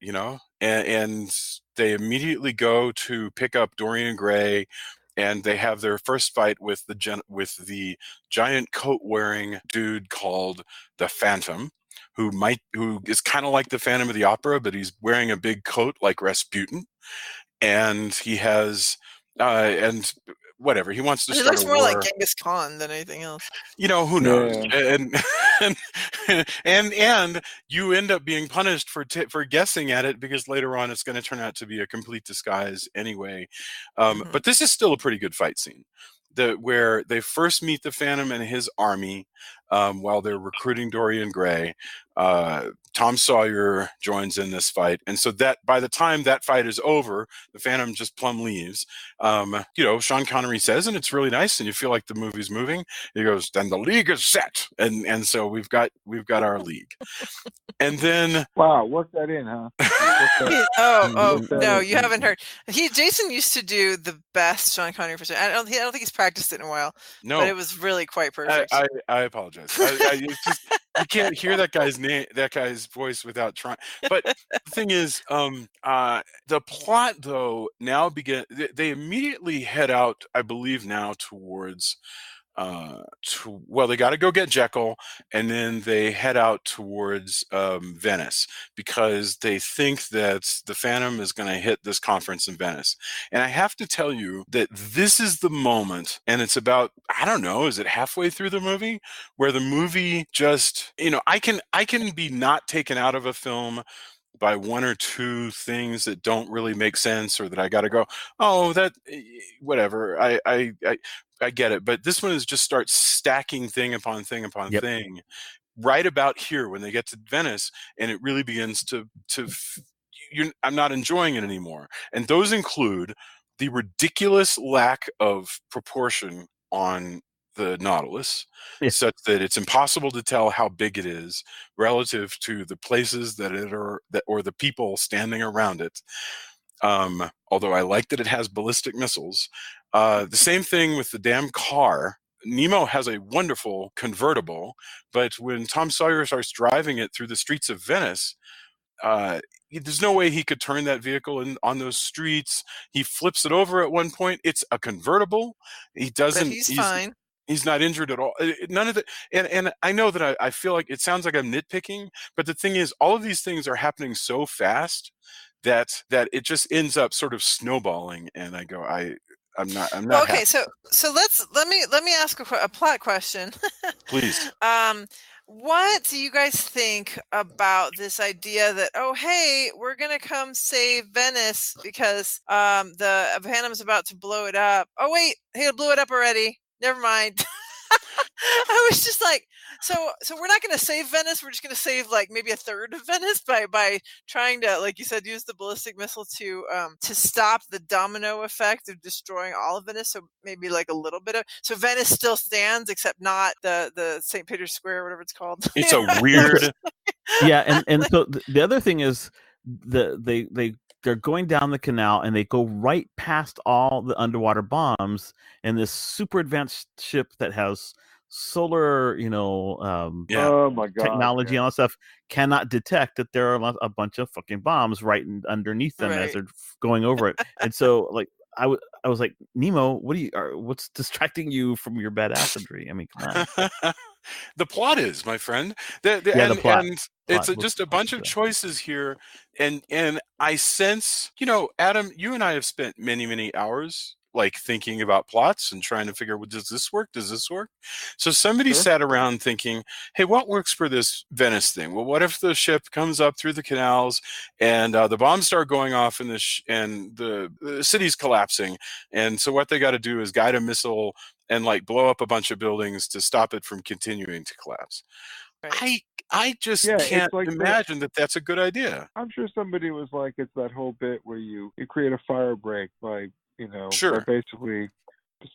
they immediately go to pick up Dorian Gray, and they have their first fight with the giant coat-wearing dude called the Phantom, who is kind of like the Phantom of the Opera, but he's wearing a big coat like Rasputin, and he has and whatever he wants to start. He looks more like Genghis Khan than anything else. Who knows? And you end up being punished for guessing at it, because later on it's going to turn out to be a complete disguise anyway. But this is still a pretty good fight scene. Where they first meet the Phantom and his army while they're recruiting Dorian Gray. Tom Sawyer joins in this fight, and so that by the time that fight is over, the Phantom just plumb leaves. Sean Connery says, and it's really nice, and you feel like the movie's moving. He goes, "Then the League is set," and so we've got our League. And then work that in, huh? No, you haven't heard. Jason used to do the best Sean Connery impression. I don't think he's practiced it in a while. No, but it was really quite perfect. I apologize. You can't hear that guy's voice without trying. But the thing is, the plot though now begin. They immediately head out, I believe, now towards. They got to go get Jekyll, and then they head out towards Venice, because they think that the Phantom is going to hit this conference in Venice. And I have to tell you that this is the moment, and it's about, I don't know, is it halfway through the movie, where the movie just, I can be not taken out of a film by one or two things that don't really make sense, or that I got to go, oh, that whatever. I get it, but this one is just starts stacking thing upon thing upon thing, right about here when they get to Venice, and it really begins to. I'm not enjoying it anymore, and those include the ridiculous lack of proportion on the Nautilus, such that it's impossible to tell how big it is relative to the places or the people standing around it. Although I like that it has ballistic missiles. The same thing with the damn car. Nemo has a wonderful convertible, but when Tom Sawyer starts driving it through the streets of Venice, there's no way he could turn that vehicle on those streets. He flips it over at one point. It's a convertible. He doesn't. But he's fine. He's not injured at all. None of it. And I know that I feel like it sounds like I'm nitpicking, but the thing is, all of these things are happening so fast that it just ends up sort of snowballing. And I go, I'm not. Okay, so let me ask a plot question. Please. What do you guys think about this idea that, oh, hey, we're going to come save Venice because the Phantom's about to blow it up. Oh, wait, he blew it up already. Never mind. I was just like, so we're not going to save Venice. We're just going to save like maybe a third of Venice by trying to, like you said, use the ballistic missile to stop the domino effect of destroying all of Venice. So maybe like a little bit of, so Venice still stands, except not the St. Peter's Square, whatever it's called. It's a weird. Yeah, and so the other thing is they're going down the canal and they go right past all the underwater bombs, and this super advanced ship that has solar, Oh my God, technology and all that stuff cannot detect that there are a bunch of fucking bombs right underneath them as they're going over it. And so, like, I was like, Nemo, what's distracting you from your bad acidry? I mean, come on. The plot is, my friend. The plot. And it's just a bunch of choices here, and I sense, Adam, you and I have spent many, many hours like thinking about plots and trying to figure, well, does this work? Does this work? So somebody sat around thinking, hey, what works for this Venice thing? Well, what if the ship comes up through the canals and the bombs start going off and the city's collapsing, and so what they got to do is guide a missile and like blow up a bunch of buildings to stop it from continuing to collapse. Right. I just can't imagine that that's a good idea. I'm sure somebody was like, it's that whole bit where you create a fire break by, by basically, just,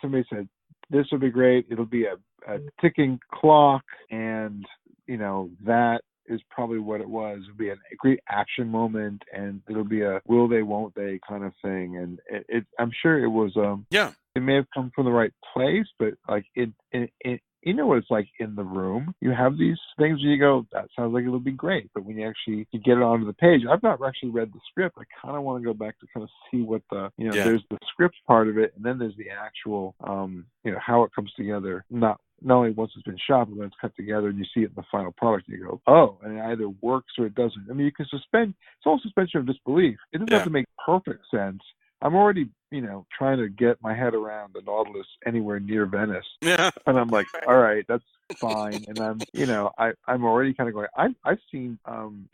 somebody said, this would be great. It'll be a ticking clock, and, that is probably what it was. It'll be a great action moment, and it'll be a will they, won't they kind of thing. And I'm sure it was, it may have come from the right place, but like it what it's like in the room. You have these things where you go, that sounds like it'll be great. But when you get it onto the page, I've not actually read the script. I kind of want to go back to kind of see what there's the script part of it, and then there's the actual, how it comes together. Not only once it's been shot, but when it's cut together and you see it in the final product, you go, oh, and it either works or it doesn't. I mean, you can it's all suspension of disbelief. It doesn't have to make perfect sense. I'm already, trying to get my head around the Nautilus anywhere near Venice. Yeah. And I'm like, all right, that's fine. And I'm, I'm already kind of going, I've seen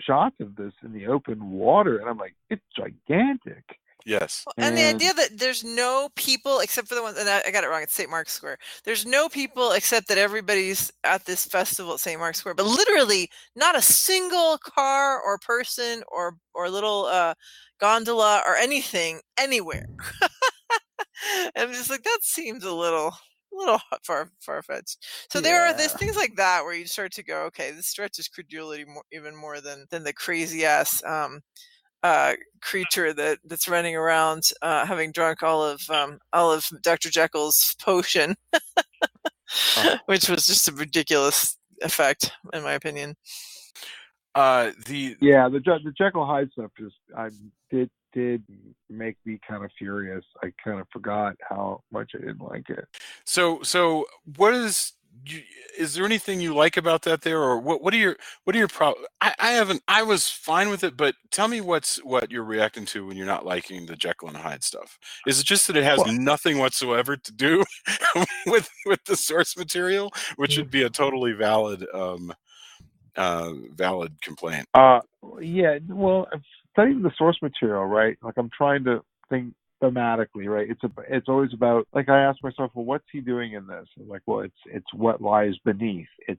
shots of this in the open water, and I'm like, it's gigantic. Yes. And the idea that there's no people except for the ones, and I got it wrong, it's St. Mark's Square. There's no people except that everybody's at this festival at St. Mark's Square, but literally not a single car or person or little gondola or anything anywhere. And I'm just like, that seems a little far-fetched. So there are these things like that where you start to go, okay, this stretches credulity even more than the crazy ass creature that's running around having drunk all of Dr. Jekyll's potion, which was just a ridiculous effect in my opinion. The Jekyll Hyde stuff did make me kind of furious. I kind of forgot how much I didn't like it. So what is there anything you like about that there, or what are your problems? I was fine with it, but tell me what you're reacting to when you're not liking the Jekyll and Hyde stuff. Is it just that it has nothing whatsoever to do with the source material, which would be a totally valid complaint? Well, studying the source material, right? Like, I'm trying to think thematically, right? It's always about, like, I ask myself, well, what's he doing in this? I'm like, well, it's what lies beneath. Is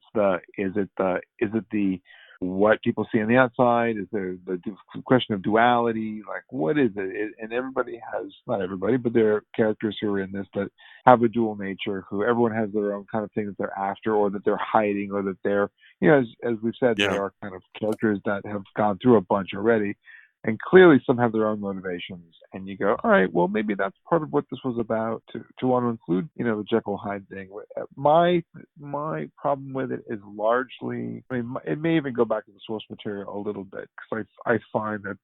it the what people see on the outside? Is there the question of duality? Like, what is it? And everybody has, not everybody, but there are characters who are in this that have a dual nature, who everyone has their own kind of thing that they're after, or that they're hiding, or that they're, as we've said, there are kind of characters that have gone through a bunch already. And clearly some have their own motivations. And you go, all right, well, maybe that's part of what this was about, to want to include, the Jekyll Hyde thing. My problem with it is largely, it may even go back to the source material a little bit, because I find that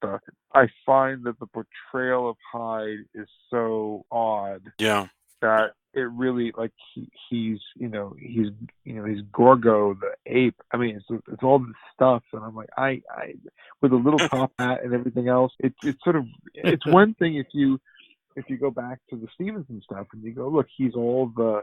the portrayal of Hyde is so odd. Yeah. That it really, like, he's Gorgo the ape. I mean, it's all this stuff, and I'm like, I with a little top hat and everything else. It's sort of, it's one thing if you go back to the Stevenson stuff and you go, look, he's all the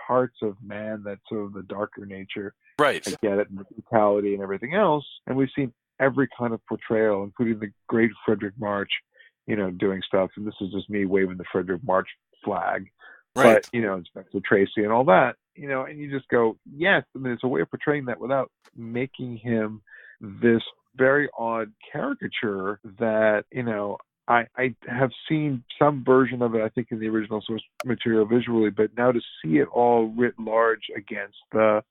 parts of man that's sort of the darker nature. Right. I get it, and the brutality and everything else, and we've seen every kind of portrayal, including the great Frederick March, doing stuff. And this is just me waving the Frederick March flag. Right. But Inspector Tracy and all that, and you just go, yes. I mean, it's a way of portraying that without making him this very odd caricature that I have seen some version of it, I think, in the original source material visually, but now to see it all writ large against the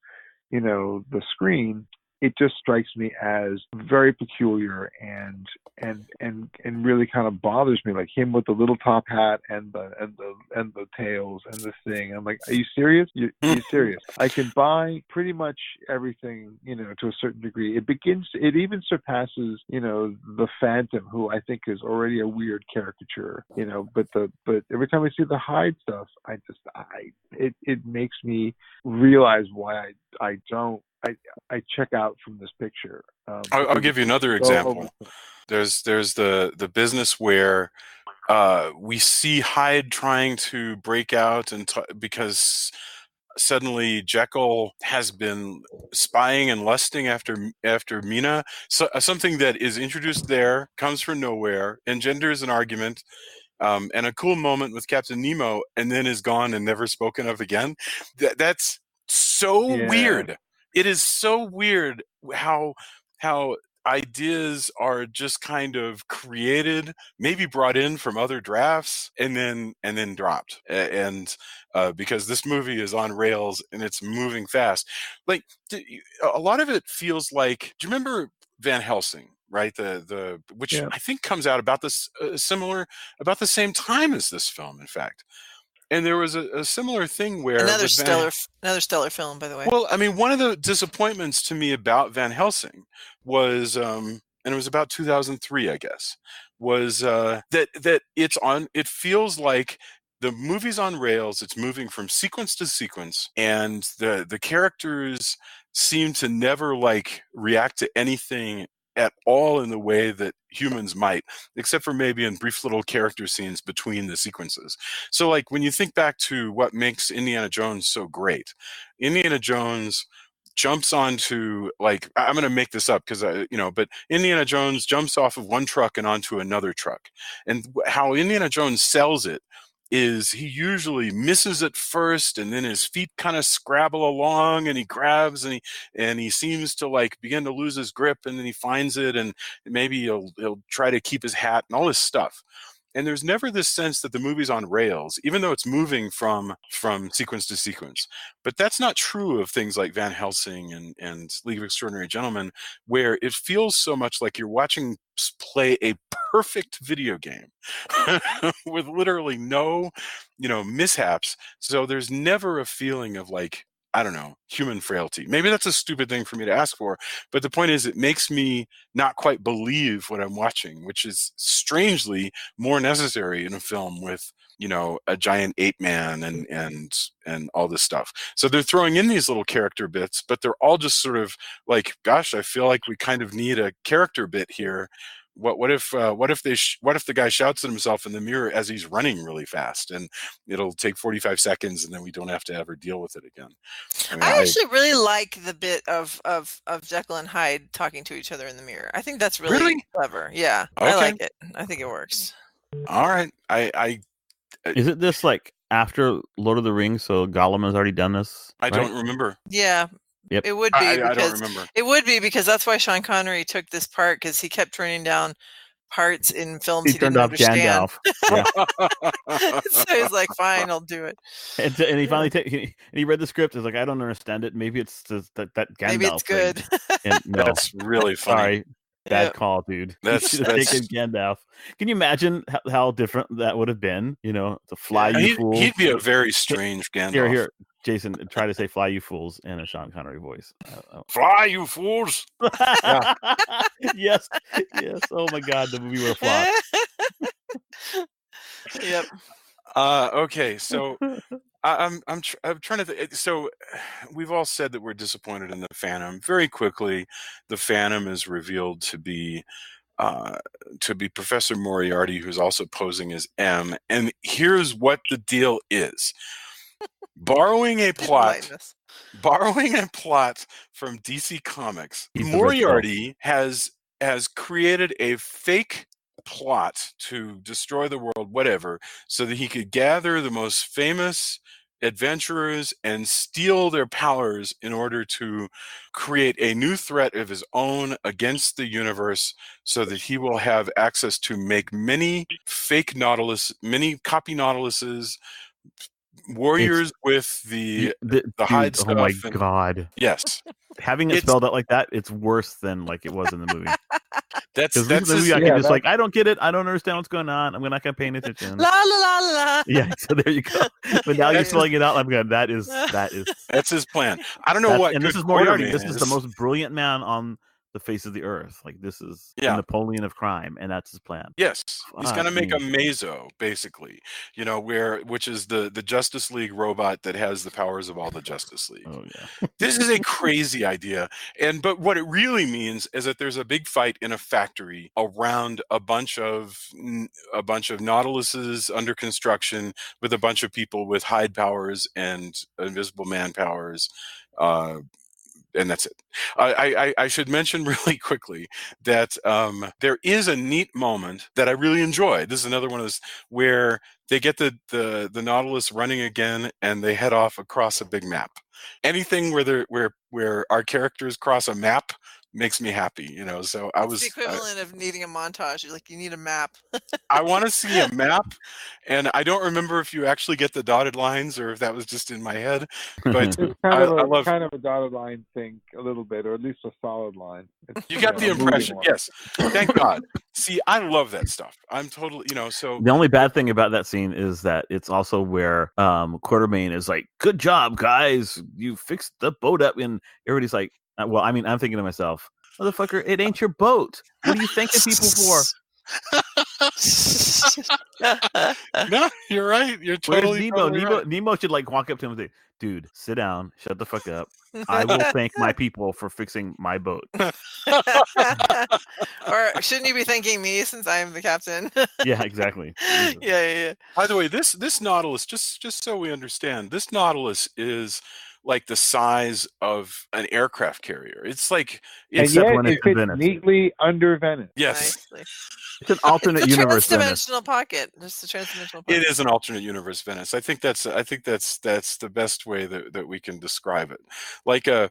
screen, it just strikes me as very peculiar and really kind of bothers me, like him with the little top hat and the tails and the thing. I'm like, are you serious? Are you serious? I can buy pretty much everything, to a certain degree. It even surpasses, the Phantom, who I think is already a weird caricature, but every time I see the Hyde stuff, it makes me realize why I check out from this picture. I'll give you another example. There's the business where we see Hyde trying to break out because suddenly Jekyll has been spying and lusting after Mina. So something that is introduced there, comes from nowhere, engenders an argument, and a cool moment with Captain Nemo, and then is gone and never spoken of again. That's so weird. It is so weird how ideas are just kind of created, maybe brought in from other drafts, and then dropped. And because this movie is on rails and it's moving fast, like a lot of it feels like. Do you remember Van Helsing? Right, which I think comes out about this about the same time as this film, in fact. And there was a similar thing where another stellar film, by the way. Well, I mean, one of the disappointments to me about Van Helsing was, and it was about 2003, I guess, was that it feels like the movie's on rails. It's moving from sequence to sequence, and the characters seem to never react to anything at all in the way that humans might, except for maybe in brief little character scenes between the sequences. So when you think back to what makes Indiana Jones so great, Indiana Jones jumps onto, I'm going to make this up because but Indiana Jones jumps off of one truck and onto another truck. And how Indiana Jones sells it is he usually misses at first, and then his feet kind of scrabble along, and he grabs and he seems to begin to lose his grip, and then he finds it, and maybe he'll try to keep his hat and all this stuff. And there's never this sense that the movie's on rails, even though it's moving from sequence to sequence. But that's not true of things like Van Helsing and League of Extraordinary Gentlemen, where it feels so much like you're watching play a perfect video game with literally no, mishaps. So there's never a feeling of I don't know, human frailty. Maybe that's a stupid thing for me to ask for, but the point is it makes me not quite believe what I'm watching, which is strangely more necessary in a film with, a giant ape man and all this stuff. So they're throwing in these little character bits, but they're all just sort of gosh, I feel like we kind of need a character bit here. What if the guy shouts at himself in the mirror as he's running really fast, and it'll take 45 seconds, and then we don't have to ever deal with it again. I actually really like the bit of Jekyll and Hyde talking to each other in the mirror. I think that's really clever. Yeah, okay. I like it. I think it works. All right. Is it this after Lord of the Rings? So Gollum has already done this. I don't remember. Yeah. Yep. It would be. I don't remember. It would be because that's why Sean Connery took this part, because he kept turning down parts in films he didn't understand. So he's like, "Fine, I'll do it." And he finally he read the script. He's like, "I don't understand it. Maybe it's just that Gandalf. Maybe it's good." And, no, that's really funny. Sorry. Bad call, dude. That's taken Gandalf. Can you imagine how different that would have been? To fly you fools. He'd be a very strange Gandalf. Here, Jason, try to say "fly you fools" in a Sean Connery voice. Fly you fools. Yes. Oh my God, the movie would have flopped. Yep. Okay, so I'm trying to think. So we've all said that we're disappointed in the Phantom. Very quickly, the Phantom is revealed to be Professor Moriarty, who's also posing as M. And here's what the deal is: borrowing a plot from DC Comics, Moriarty has created a fake plot to destroy the world, whatever, so that he could gather the most famous adventurers and steal their powers in order to create a new threat of his own against the universe, so that he will have access to make many fake Nautilus, many copy Nautiluses, warriors with the hide dude, oh my stuff. god. Yes. Having it spelled out like that, it's worse than like it was in the movie. That's the movie, I can just like, I don't get it. I don't understand what's going on. I'm not gonna pay any attention. La la la la. Yeah, so there you go. But now you're spelling it out. I'm going. That's his plan. I don't know what. And this is Moriarty. This is the most brilliant man on the face of the earth. Like, this is the Napoleon of crime, and that's his plan. Yes, he's gonna make a Mazo, basically. Which is the Justice League robot that has the powers of all the Justice League. Oh yeah. This is a crazy idea, but what it really means is that there's a big fight in a factory around a bunch of Nautiluses under construction, with a bunch of people with hide powers and invisible man powers. And that's it. I should mention really quickly that there is a neat moment that I really enjoy. This is another one of those where they get the Nautilus running again, and they head off across a big map. Anything where our characters cross a map makes me happy, So It's the equivalent of needing a montage. You need a map. I want to see a map, and I don't remember if you actually get the dotted lines or if that was just in my head. But it's kind of a dotted line thing, a little bit, or at least a solid line. You got the impression, yes. Thank God. See, I love that stuff. I'm totally, So the only bad thing about that scene is that it's also where Quartermain is like, "Good job, guys! You fixed the boat up," and everybody's like, well, I mean, I'm thinking to myself, motherfucker, it ain't your boat. What are you thanking people for? No, you're right. You're totally. Where's Nemo? Right. Nemo should walk up to him and say, "Dude, sit down, shut the fuck up. I will thank my people for fixing my boat." Or shouldn't you be thanking me since I am the captain? Yeah, exactly. Yeah. By the way, this Nautilus, just so we understand, this Nautilus is like the size of an aircraft carrier. It's like it fits neatly under Venice. Yes. Nicely. It's an alternate universe Venice. Pocket. Just a transdimensional pocket. It is an alternate universe Venice. I think that's the best way that we can describe it. Like the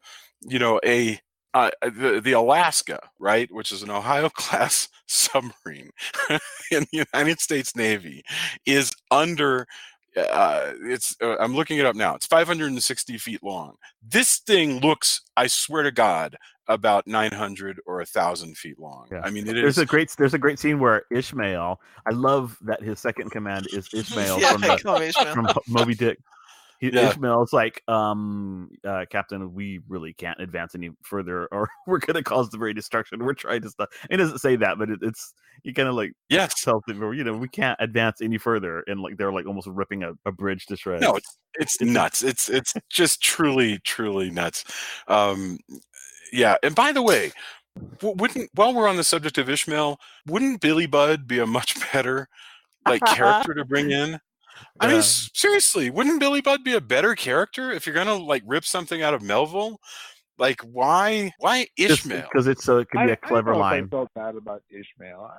Alaska, right, which is an Ohio class submarine in the United States Navy, is under. I'm looking it up now. It's 560 feet long. This thing looks, I swear to God, about 900 or 1,000 feet long. Yeah. I mean, there's a great scene where Ishmael. I love that his second in command is Ishmael from Moby Dick. Ishmael's like, Captain, we really can't advance any further, or we're going to cause the very destruction. We're trying to stop. It doesn't say that, but it's you kind of like tell them, we can't advance any further, and they're almost ripping a bridge to shreds. No, it's nuts. It's just truly nuts. Yeah, and by the way, while we're on the subject of Ishmael, wouldn't Billy Budd be a much better character to bring in? I mean, seriously, wouldn't Billy Budd be a better character if you're gonna rip something out of Melville? Why Ishmael? Because it could be a clever line. I felt bad about Ishmael.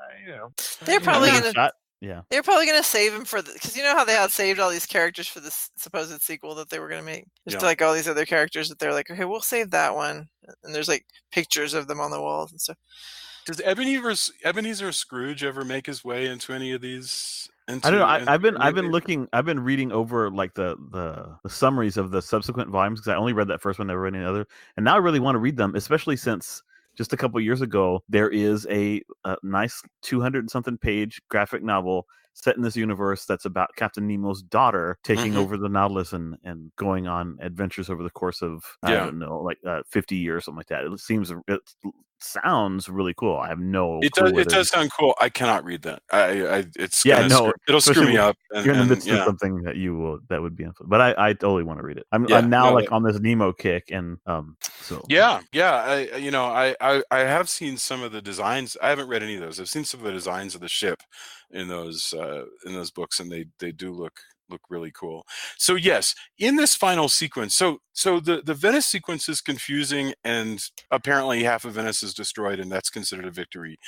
They're probably gonna save him because you know how they had saved all these characters for this supposed sequel that they were gonna make. Just all these other characters that they're like, okay, we'll save that one, and there's pictures of them on the walls and stuff. Does Ebenezer Scrooge ever make his way into any of these? I don't know. I've been reading over the summaries of the subsequent volumes, because I only read that first one, never read any other, and now I really want to read them, especially since just a couple of years ago there is a nice 200 something page graphic novel set in this universe that's about Captain Nemo's daughter taking over the Nautilus and going on adventures over the course of 50 years, something like that. It sounds really cool. I have no clue. It does sound cool. I cannot read that. It'll screw me up. You're in the midst of something that would be influenced. But I totally want to read it. I'm now on this Nemo kick, and so I have seen some of the designs. I haven't read any of those. I've seen some of the designs of the ship in those books, and they do look really cool. So yes, in this final sequence, so the Venice sequence is confusing, and apparently half of Venice is destroyed, and that's considered a victory.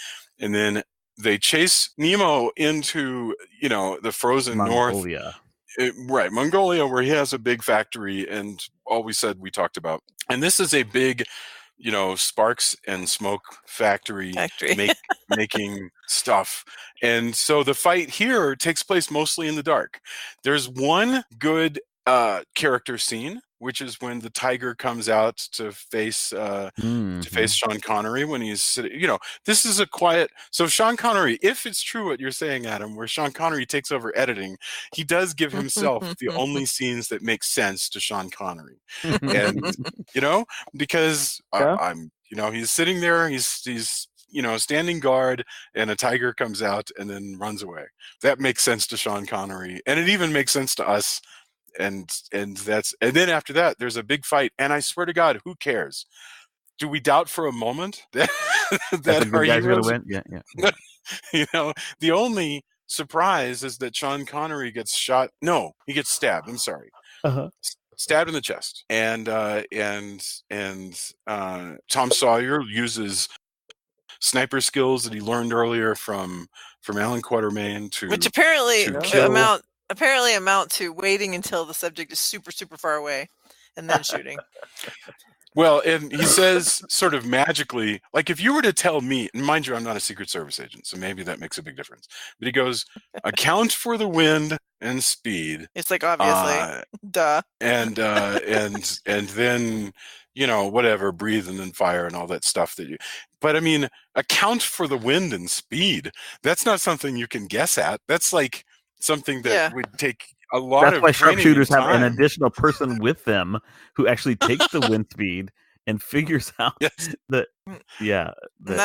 And then they chase Nemo into, the frozen north. Mongolia. Right, Mongolia, where he has a big factory, and all we talked about. And this is a big, sparks and smoke factory. Making stuff. And so the fight here takes place mostly in the dark. There's one good character scene, which is when the tiger comes out to face Sean Connery when he's sitting. This is a quiet. So Sean Connery, if it's true what you're saying, Adam, where Sean Connery takes over editing, he does give himself the only scenes that make sense to Sean Connery, and because he's sitting there, he's standing guard, and a tiger comes out and then runs away. That makes sense to Sean Connery, and it even makes sense to us. And then after that, there's a big fight, and I swear to God, who cares? Do we doubt for a moment that our heroes win? Yeah. The only surprise is that Sean Connery gets shot. No, he gets stabbed. I'm sorry. Stabbed in the chest, and Tom Sawyer uses sniper skills that he learned earlier from Alan Quatermain which apparently amount to waiting until the subject is super, super far away and then shooting. Well, and he says sort of magically, like if you were to tell me, and mind you, I'm not a Secret Service agent, so maybe that makes a big difference. But he goes, account for the wind and speed. It's like, obviously, duh. And then, whatever, breathe and then fire and all that stuff but I mean, account for the wind and speed. That's not something you can guess at. That's like something that would take a lot That's of why training. sharpshooters and have an additional person with them who actually takes the wind speed and figures out not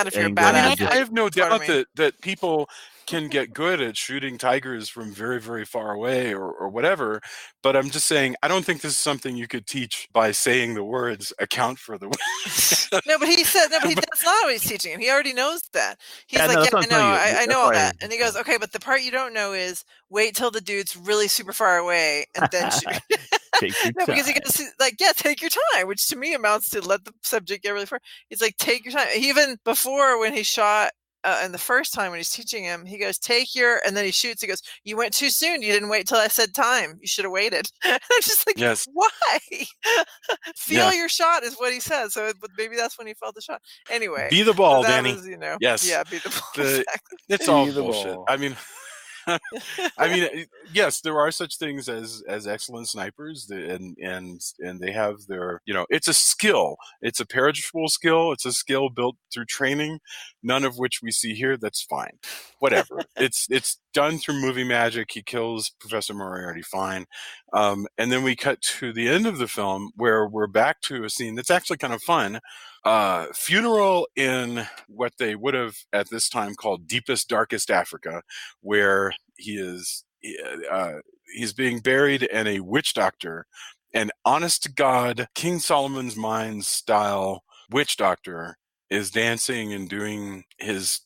if you're bad. I have no doubt that people can get good at shooting tigers from very, very far away or whatever, but I'm just saying I don't think this is something you could teach by saying the words account for the wind. No, but that's not what he's teaching him. He already knows that. He's I know all that. And he goes, okay, but the part you don't know is wait till the dude's really super far away and then shoot. Because he goes take your time, which to me amounts to let the subject get really far. He's like, take your time. Even before when he shot and the first time when he's teaching him, he goes, and then he shoots. He goes, you went too soon. You didn't wait till I said time. You should have waited. And I'm just like, why? Feel your shot is what he says. So maybe that's when he felt the shot. Anyway. Be the ball, Danny. Was, yes. Yeah, be the ball. Exactly. It's all bullshit. I mean, yes, there are such things as excellent snipers, and they have their, it's a skill. It's a perishable skill. It's a skill built through training, none of which we see here. That's fine. Whatever. It's done through movie magic. He kills Professor Moriarty, fine. And then we cut to the end of the film where we're back to a scene that's actually kind of fun. Funeral in what they would have at this time called deepest, darkest Africa, where he's being buried, and a witch doctor, an honest to God King Solomon's Mines style witch doctor, is dancing and doing his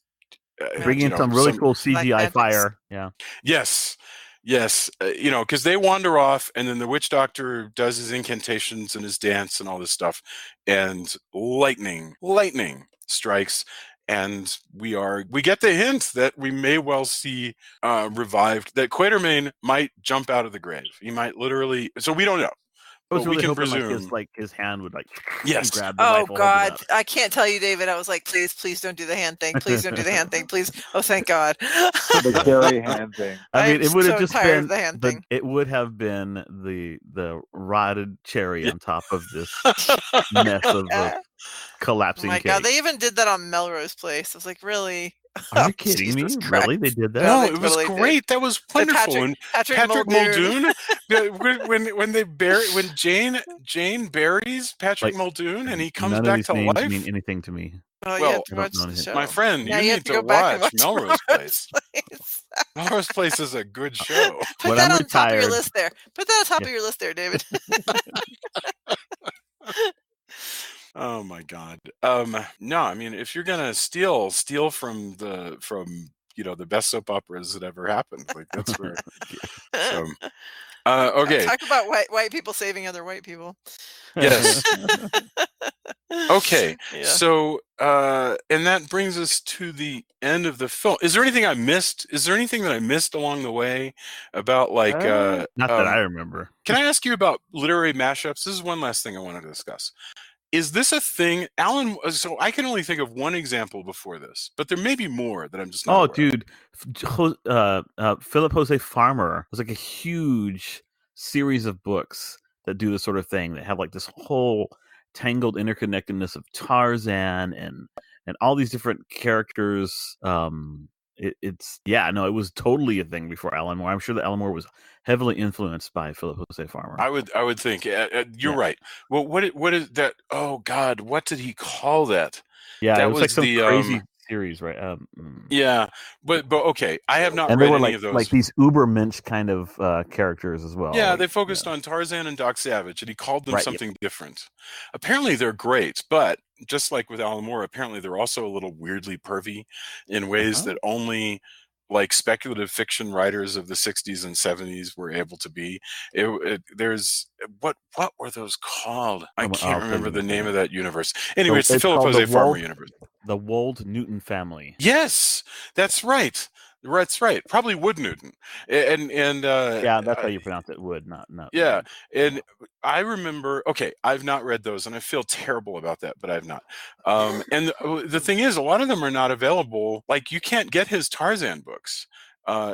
bringing some really cool CGI fire. Yeah. Yes, because they wander off, and then the witch doctor does his incantations and his dance and all this stuff, and lightning strikes, and we get the hint that we may well see revived, that Quatermain might jump out of the grave. He might literally. So we don't know. I was really we can hoping presume his hand would grab the oh rifle. God, I can't tell you, David. I was like, please don't do the hand thing. Please don't do the hand thing. Please. Oh, thank God. The scary hand thing. I mean, it would have just been the hand thing. It would have been the rotted cherry on top of this mess of collapsing. Oh my cake. God, they even did that on Melrose Place. I was like, really? Are you kidding me? Christ. Really? They did that? No, it was great. That was wonderful. Patrick Muldoon. when Jane buries Patrick Muldoon and he comes back to life. Mean anything to me? Oh, you have to watch the show. My friend, you need to watch Melrose Place. Melrose Place is a good show. Put that on top of your list there. Put that on top of your list there, David. Oh my God. No, I mean, if you're gonna steal from the best soap operas that ever happened, like that's where. Okay. Talk about white people saving other white people. Yes. Okay. Yeah. So and that brings us to the end of the film. Is there anything I missed? Is there anything that I missed along the way about like? Not that I remember. Can I ask you about literary mashups? This is one last thing I wanted to discuss. Is this a thing, Alan? So I can only think of one example before this, but there may be more that I'm just not. Oh, aware dude, Philip Jose Farmer was like a huge series of books that do this sort of thing. That have like this whole tangled interconnectedness of Tarzan and all these different characters. It was totally a thing before Alan Moore. I'm sure that Alan Moore was heavily influenced by Philip Jose Farmer. I would think you're right. Well, what is that? Oh God, what did he call that? Yeah, that it was like some the crazy series, right? Yeah, but okay, I have not and read they were any like, of those. like these Ubermensch kind of characters as well. Yeah, like, they focused on Tarzan and Doc Savage, and he called them Right, something different. Apparently, they're great, but just like with Alan Moore, apparently they're also a little weirdly pervy in ways that only like speculative fiction writers of the 60s and 70s were able to be. There's what were those called? I can't remember the name of that universe. Anyway, it's the Philip Jose Farmer universe. The Wold Newton family. Yes, that's right. That's right. Probably Wood Newton. And yeah, that's how you pronounce it. Wood, not. Yeah, and I remember. Okay, I've not read those, and I feel terrible about that, but I've not. And the thing is, a lot of them are not available. Like, you can't get his Tarzan books,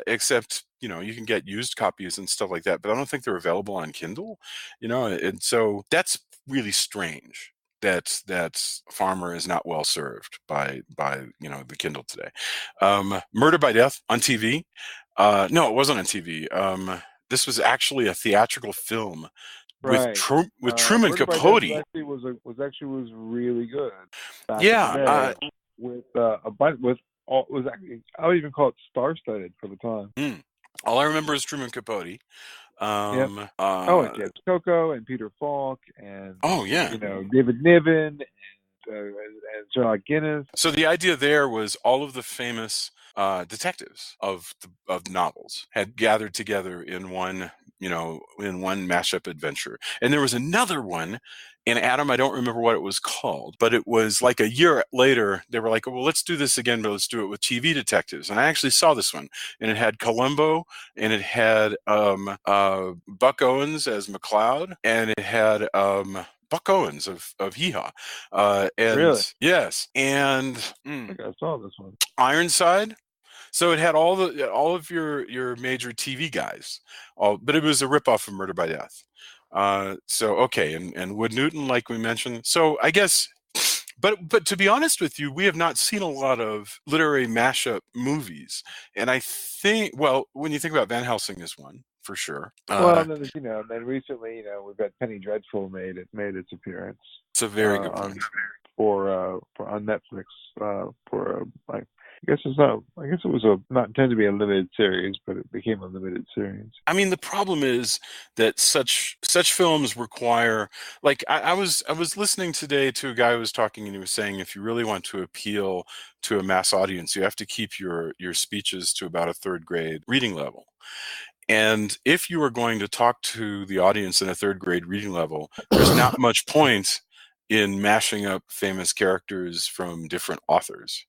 except you can get used copies and stuff like that. But I don't think they're available on Kindle. And so that's really strange. That Farmer is not well served by the Kindle today. Murder by Death on TV. No, it wasn't on TV. This was actually a theatrical film with Truman Capote. Was really good. Yeah, with a bunch I would even call it star-studded for the time. All I remember is Truman Capote. And James Coco and Peter Falk and David Niven and John Guinness. So the idea there was all of the famous detectives of novels had gathered together in one mashup adventure. And there was another one, and Adam, I don't remember what it was called, but it was like a year later, they were like, well, let's do this again, but let's do it with TV detectives. And I actually saw this one, and it had Columbo, and it had Buck Owens as McCloud, and it had Buck Owens of Hee Haw. Really? Yes. And I think I saw this one. Ironside. So it had all of your major TV guys, but it was a ripoff of Murder by Death. And Wood Newton, like we mentioned. So I guess, but to be honest with you, we have not seen a lot of literary mashup movies, and I think, when you think about Van Helsing is one for sure. Then recently, we've got Penny Dreadful made its appearance. It's a very good point. On Netflix I guess it was not intended to be a limited series, but it became a limited series. I mean, the problem is that such films require, like, I was listening today to a guy who was talking, and he was saying, if you really want to appeal to a mass audience, you have to keep your speeches to about a third grade reading level. And if you are going to talk to the audience in a third grade reading level, there's not much point in mashing up famous characters from different authors.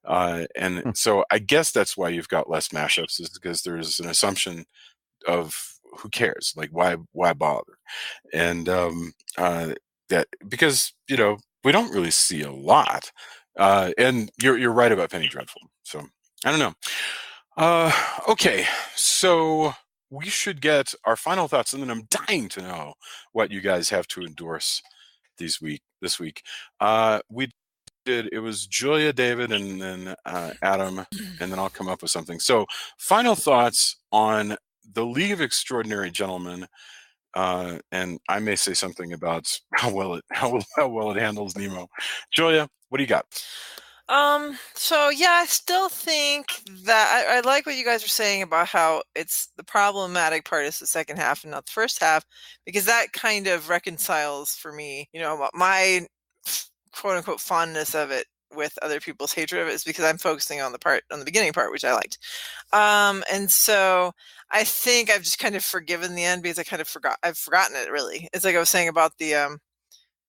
And so I guess that's why you've got less mashups, is because there's an assumption of who cares, like why bother? And that because we don't really see a lot. And you're right about Penny Dreadful. So I don't know. Okay, so we should get our final thoughts, and then I'm dying to know what you guys have to endorse this week. It was Julia, David, and then Adam, and then I'll come up with something. So, final thoughts on The League of Extraordinary Gentlemen, and I may say something about how well it handles Nemo. Julia, what do you got? So yeah, I still think that I like what you guys are saying about how it's the problematic part is the second half and not the first half, because that kind of reconciles for me, my quote unquote fondness of it with other people's hatred of it is because I'm focusing on the beginning part, which I liked. And so I think I've just kind of forgiven the end because I've forgotten it really. It's like I was saying about the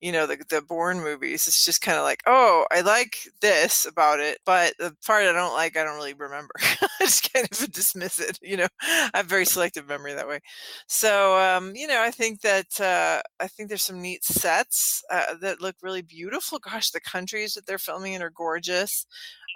the Bourne movies. It's just kind of like, oh, I like this about it, but the part I don't like, I don't really remember. I just kind of dismiss it. I have very selective memory that way. So, I think that I think there's some neat sets that look really beautiful. Gosh, the countries that they're filming in are gorgeous.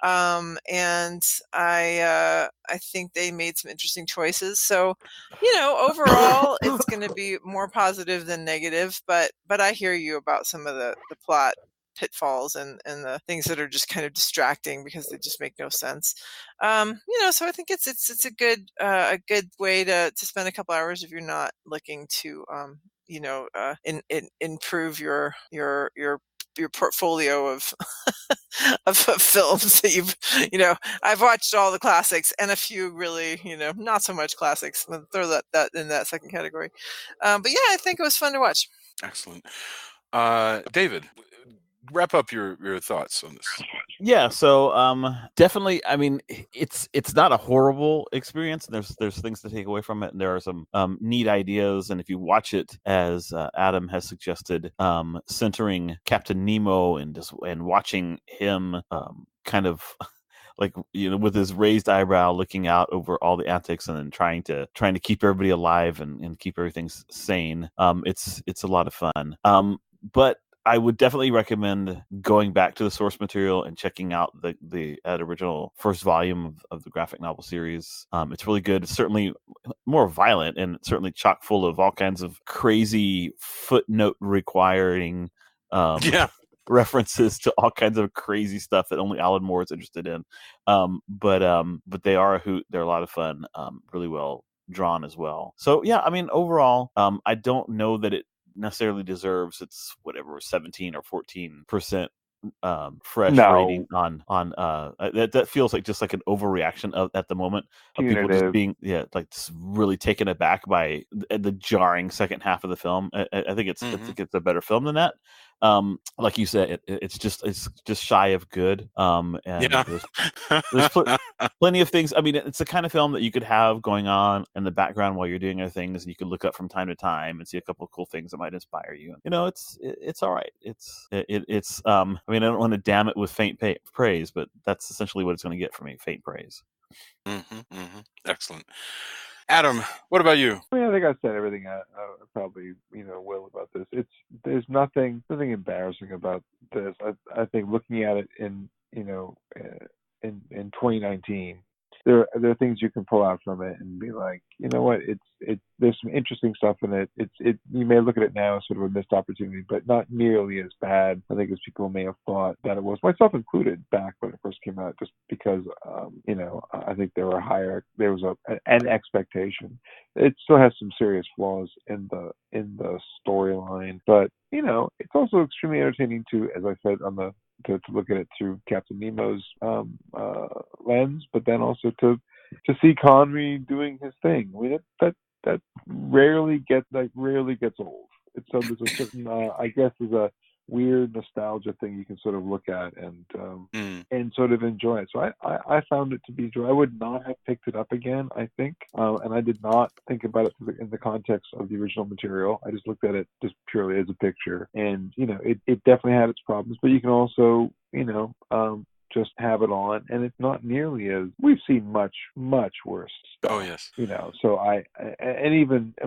And I think they made some interesting choices. So, overall, it's going to be more positive than negative. But I hear you about some of the plot pitfalls and the things that are just kind of distracting because they just make no sense. So I think it's a good way to spend a couple hours if you're not looking to improve your portfolio of of films that I've watched all the classics and a few really not so much classics. I'll throw that in that second category. But yeah, I think it was fun to watch. Excellent. David, wrap up your thoughts on this. Yeah, so definitely, I mean, it's not a horrible experience. There's things to take away from it, and there are some neat ideas. And if you watch it, as Adam has suggested, centering Captain Nemo and watching him kind of like with his raised eyebrow looking out over all the antics and then trying to keep everybody alive and keep everything sane, it's a lot of fun. But I would definitely recommend going back to the source material and checking out the original first volume of the graphic novel series. It's really good. It's certainly more violent and certainly chock full of all kinds of crazy footnote requiring references to all kinds of crazy stuff that only Alan Moore is interested in. But they're a lot of fun, really well drawn as well. So yeah, I mean, overall, I don't know that it necessarily deserves its 17 or 14% fresh rating on that feels like just like an overreaction at the moment of people just being just really taken aback by the jarring second half of the film. I think it's a better film than that. Like you said, it's just shy of good. And there's plenty of things. I mean, it's the kind of film that you could have going on in the background while you're doing other things, and you could look up from time to time and see a couple of cool things that might inspire you. It's all right. It's I mean, I don't want to damn it with faint praise, but that's essentially what it's going to get from me: faint praise. Excellent. Adam, what about you? I mean, I think I said everything I probably will about this. There's nothing embarrassing about this. I think looking at it in 2019, there are things you can pull out from it and be like, you know what, there's some interesting stuff in it. You may look at it now as sort of a missed opportunity, but not nearly as bad, I think, as people may have thought that it was, myself included, back when it first came out, just because I think there was an expectation. It still has some serious flaws in the storyline, but it's also extremely entertaining to, as I said, to look at it through Captain Nemo's lens, but then also to see Connery doing his thing. I mean, that rarely gets old. There's a certain I guess there's a weird nostalgia thing you can sort of look at and sort of enjoy it. So I found it to be joy. I would not have picked it up again, I think, and I did not think about it in the context of the original material. I just looked at it just purely as a picture, and it definitely had its problems, but you can also just have it on, and it's not nearly as, we've seen much worse stuff. Oh yes. So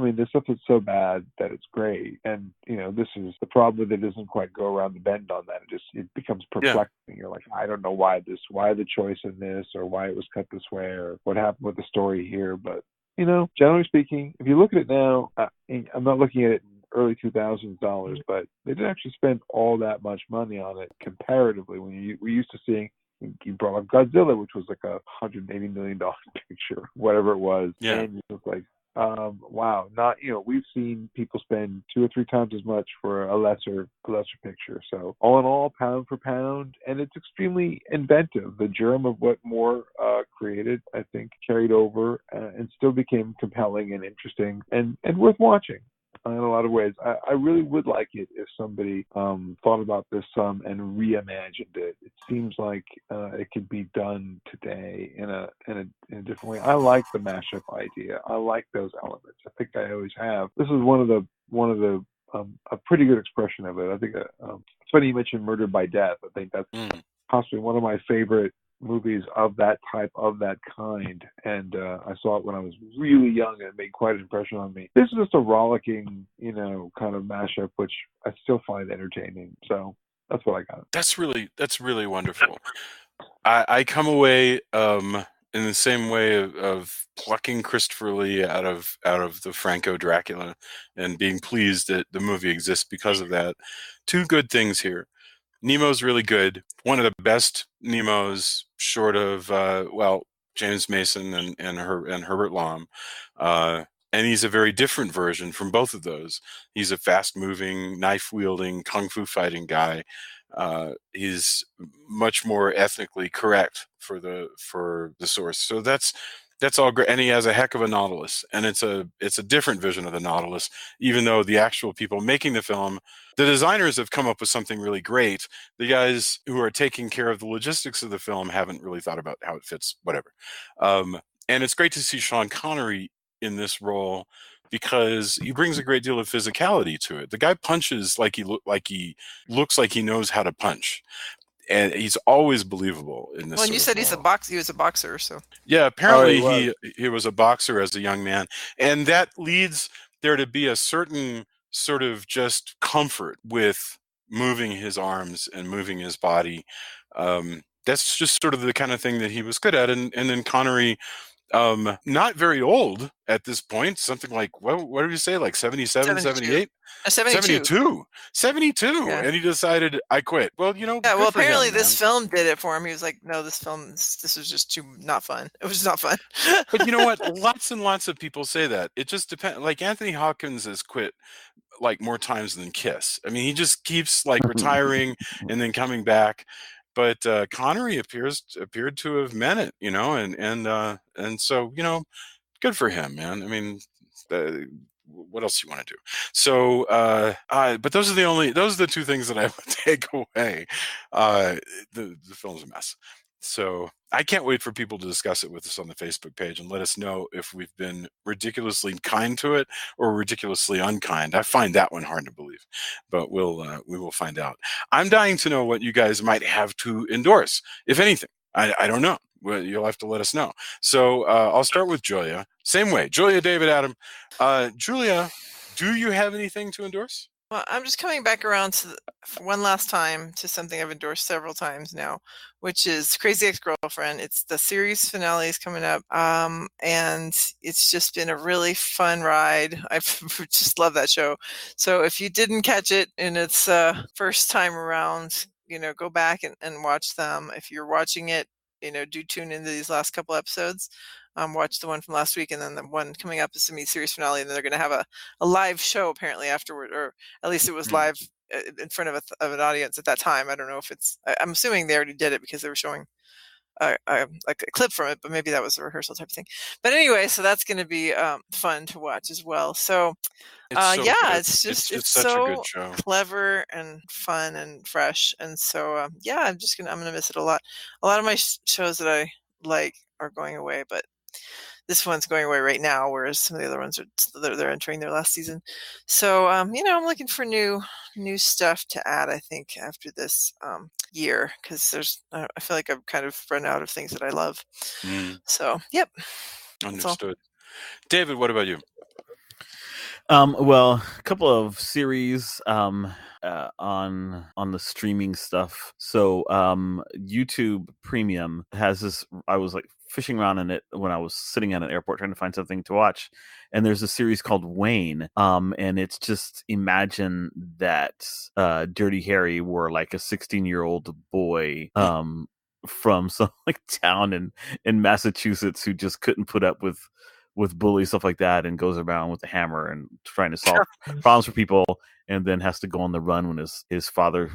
there's stuff that's so bad that it's great, and this is the problem with it, doesn't quite go around the bend on that. It becomes perplexing. You're like, I don't know why the choice in this, or why it was cut this way, or what happened with the story here. But generally speaking, if you look at it now, I'm not looking at it in early 2000s dollars, but they didn't actually spend all that much money on it comparatively. When we're used to seeing, you brought up Godzilla, which was like $180 million picture, whatever it was, and you look like, wow, we've seen people spend 2 or 3 times as much for a lesser picture. So all in all, pound for pound, and it's extremely inventive. The germ of what Moore created, I think, carried over and still became compelling and interesting and worth watching. In a lot of ways, I really would like it if somebody thought about this some and reimagined it. It seems like it could be done today in a different way. I like the mashup idea. I like those elements. I think I always have. This is one of the a pretty good expression of it. I think it's funny you mentioned Murder by Death. I think that's possibly one of my favorite movies of that type, of that kind. And I saw it when I was really young, and it made quite an impression on me. This is just a rollicking, kind of mashup, which I still find entertaining. So that's what I got. That's really wonderful. I come away in the same way of plucking Christopher Lee out of the Franco Dracula and being pleased that the movie exists because of that. Two good things here. Nemo's really good. One of the best Nemos, short of James Mason and Herbert Lom. And he's a very different version from both of those. He's a fast-moving, knife-wielding, kung fu fighting guy. He's much more ethnically correct for the source. So that's all great. And he has a heck of a Nautilus, and it's a different vision of the Nautilus, even though the actual people making the film, the designers have come up with something really great. The guys who are taking care of the logistics of the film haven't really thought about how it fits, whatever. And it's great to see Sean Connery in this role, because he brings a great deal of physicality to it. The guy punches like he looks like he knows how to punch, and he's always believable in this. Well, and you said he was a boxer, so yeah. Apparently, he was a boxer as a young man, and that leads there to be a certain sort of just comfort with moving his arms and moving his body. That's just sort of the kind of thing that he was good at, and then Connery. Not very old at this point, something like, what did you say, like 77, 78? 72. Yeah. And he decided, I quit. Well, apparently this film did it for him. He was like, no, this was just too not fun. It was not fun. But you know what? Lots and lots of people say that. It just depends. Like Anthony Hopkins has quit like more times than Kiss. I mean, he just keeps like retiring and then coming back. But Connery appeared to have meant it, and so good for him, man. I mean, what else do you want to do? So, but those are the two things that I would take away. The film's a mess. So I can't wait for people to discuss it with us on the Facebook page and let us know if we've been ridiculously kind to it or ridiculously unkind. I find that one hard to believe, but we will find out. I'm dying to know what you guys might have to endorse, if anything. I don't know. Well, you'll have to let us know. So I'll start with Julia. Same way. Julia, David, Adam. Julia, do you have anything to endorse? Well, I'm just coming back around for one last time to something I've endorsed several times now, which is Crazy Ex-Girlfriend. It's the series finale is coming up, and it's just been a really fun ride. I just love that show. So if you didn't catch it in its first time around, go back and watch them. If you're watching it, do tune into these last couple episodes. Watch the one from last week, and then the one coming up is the series finale, and then they're going to have a live show apparently afterward, or at least it was live in front of an audience at that time. I don't know if I'm assuming they already did it because they were showing like a clip from it, but maybe that was a rehearsal type of thing. But anyway, so that's going to be fun to watch as well. So it's just such so a good show. Clever and fun and fresh, and so I'm gonna miss it a lot. A lot of my shows that I like are going away, but this one's going away right now, whereas some of the other ones they're entering their last season. So I'm looking for new stuff to add, I think, after this year, because I feel like I've kind of run out of things that I love. So yep. Understood. David, what about you? Well, a couple of series on the streaming stuff. So YouTube Premium has this. I was like fishing around in it when I was sitting at an airport trying to find something to watch, and there's a series called Wayne. And it's just, imagine that Dirty Harry were like a 16-year-old boy from some like town in Massachusetts who just couldn't put up with bullies, stuff like that, and goes around with a hammer and trying to solve problems for people, and then has to go on the run when his father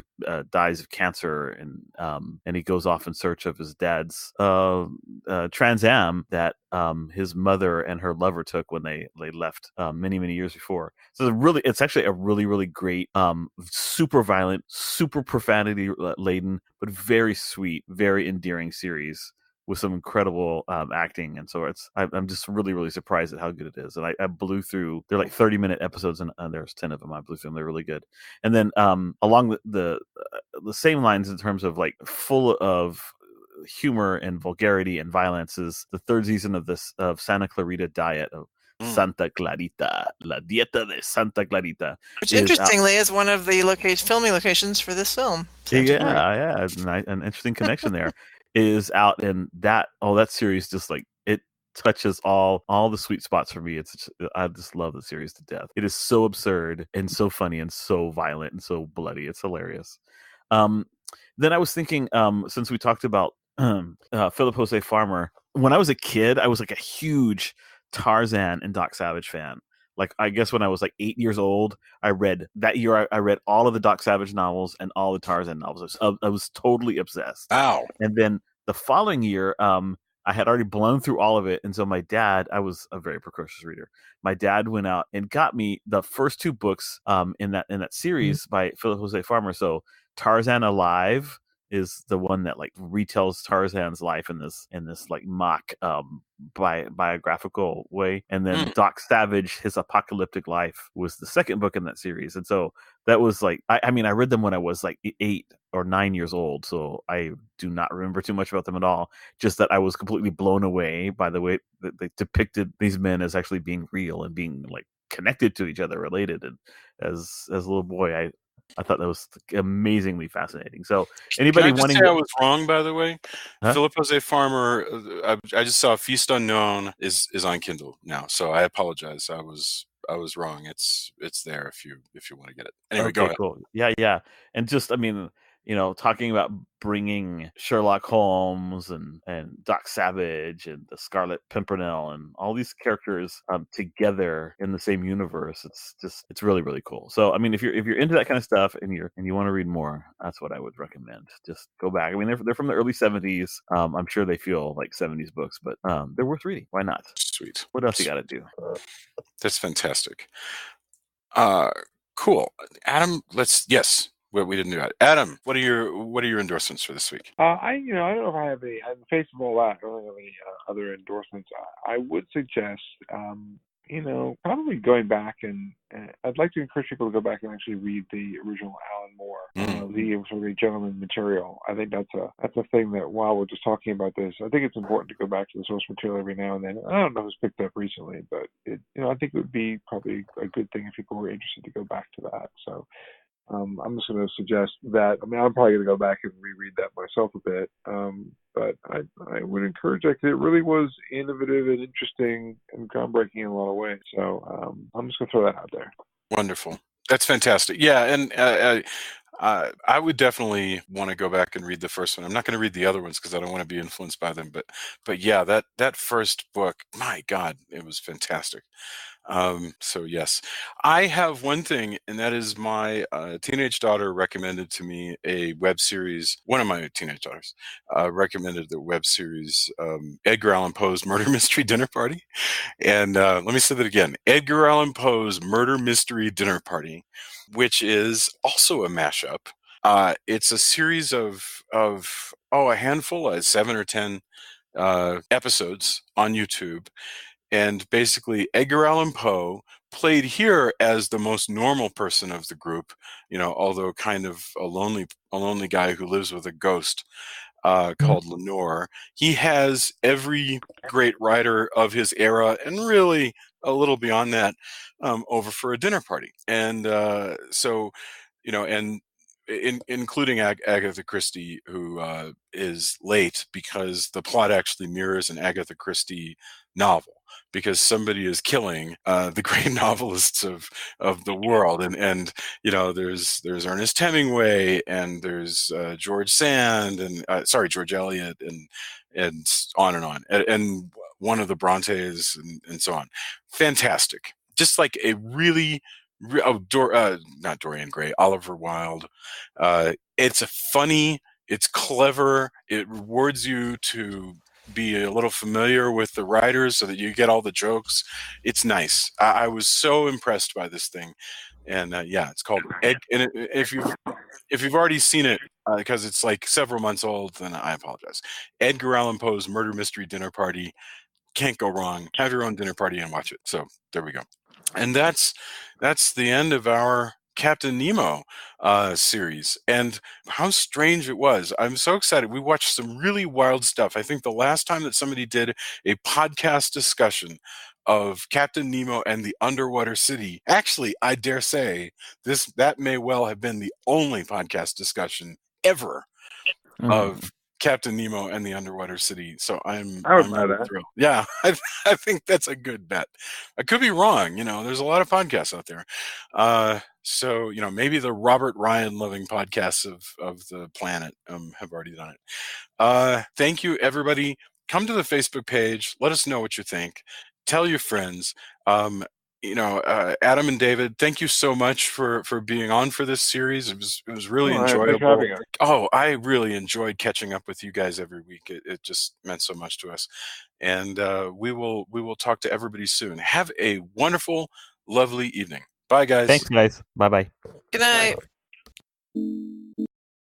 dies of cancer, and he goes off in search of his dad's Trans Am that his mother and her lover took when they left many years before. So it's actually a really, really great, super violent, super profanity laden, but very sweet, very endearing series with some incredible acting, and so I'm just really, really surprised at how good it is. And I blew through. They're like 30-minute episodes, and there's 10 of them. I blew through them. They're really good. And then along the same lines in terms of like full of humor and vulgarity and violence is the third season of Santa Clarita Diet of Santa Clarita, La Dieta de Santa Clarita, which interestingly is one of the filming locations for this film. Yeah, an interesting connection there. Is out, and that series just like it touches all the sweet spots for me. I just love the series to death. It is so absurd and so funny and so violent and so bloody. It's hilarious. Then I was thinking, since we talked about Philip Jose Farmer, when I was a kid, I was like a huge Tarzan and Doc Savage fan. Like, I guess when I was like 8 years old, I read all of the Doc Savage novels and all the Tarzan novels. I was totally obsessed. Wow. And then the following year, I had already blown through all of it. And so my dad, I was a very precocious reader. My dad went out and got me the first two books in that series by Philip Jose Farmer. So Tarzan Alive is the one that like retells Tarzan's life in this like mock biographical way, and then Doc Savage, His Apocalyptic Life, was the second book in that series. And so that was like I mean I read them when I was like 8 or 9 years old, so I do not remember too much about them at all. Just that I was completely blown away by the way that they depicted these men as actually being real and being like connected to each other, related. And as a little boy, I thought that was amazingly fascinating. So anybody wanting I was wrong, by the way. Huh? Philip Jose Farmer, I just saw Feast Unknown is on Kindle now, so I apologize. I was wrong. It's there if you want to get it. Anyway, go ahead. Cool. Yeah. And just, I mean, talking about bringing Sherlock Holmes and Doc Savage and the Scarlet Pimpernel and all these characters together in the same universe, it's really, really cool. So, I mean, if you're into that kind of stuff and you want to read more, that's what I would recommend. Just go back. I mean, they're from the early 70s. I'm sure they feel like 70s books, but they're worth reading. Why not? Sweet. What else you got to do? That's fantastic. Cool. Adam, yes. We didn't do that. Adam, what are your endorsements for this week? I don't know if I have any. In the face of all that, I don't have any other endorsements. I would suggest, probably going back and I'd like to encourage people to go back and actually read the original Alan Moore, the sort of gentleman material. I think that's a thing that while we're just talking about this, I think it's important to go back to the source material every now and then. I don't know who's picked up recently, but I think it would be probably a good thing if people were interested to go back to that. So. I'm just going to suggest that. I mean, I'm probably going to go back and reread that myself a bit, but I would encourage that because it really was innovative and interesting and groundbreaking in a lot of ways. So I'm just going to throw that out there. Wonderful. That's fantastic. Yeah, and I would definitely want to go back and read the first one. I'm not going to read the other ones because I don't want to be influenced by them. But yeah, that first book, my God, it was fantastic. So yes, I have one thing, and that is my teenage daughter recommended to me a web series. One of my teenage daughters recommended the web series Edgar Allan Poe's Murder Mystery Dinner Party. And let me say that again, Edgar Allan Poe's Murder Mystery Dinner Party, which is also a mashup. It's a series of a handful, 7 or 10 episodes on YouTube. And basically, Edgar Allan Poe played here as the most normal person of the group, although kind of a lonely guy who lives with a ghost called Lenore. He has every great writer of his era, and really a little beyond that, over for a dinner party. And including Agatha Christie, who is late because the plot actually mirrors an Agatha Christie novel, because somebody is killing the great novelists of the world, and there's Ernest Hemingway, and there's George Sand, and George Eliot, and on and on, and one of the Brontes, and so on. Fantastic, just like a really. Not Dorian Gray, Oliver Wilde. It's funny, it's clever, it rewards you to be a little familiar with the writers so that you get all the jokes. It's nice. I was so impressed by this thing. And it's called Ed. And if you've already seen it, because it's like several months old, then I apologize. Edgar Allan Poe's Murder Mystery Dinner Party. Can't go wrong. Have your own dinner party and watch it. So there we go. And that's the end of our Captain Nemo series. And how strange it was. I'm so excited. We watched some really wild stuff. I think the last time that somebody did a podcast discussion of Captain Nemo and the Underwater City, actually, I dare say that may well have been the only podcast discussion ever of Captain Nemo and the Underwater City. So I'm really thrilled. Yeah, I think that's a good bet. I could be wrong. There's a lot of podcasts out there. So maybe the Robert Ryan loving podcasts of the planet have already done it. Thank you, everybody. Come to the Facebook page. Let us know what you think. Tell your friends. Adam and David, thank you so much for being on for this series. It was really enjoyable. Oh, I really enjoyed catching up with you guys every week. It just meant so much to us. And we will talk to everybody soon. Have a wonderful, lovely evening. Bye, guys. Thanks, guys. Bye-bye. Good night.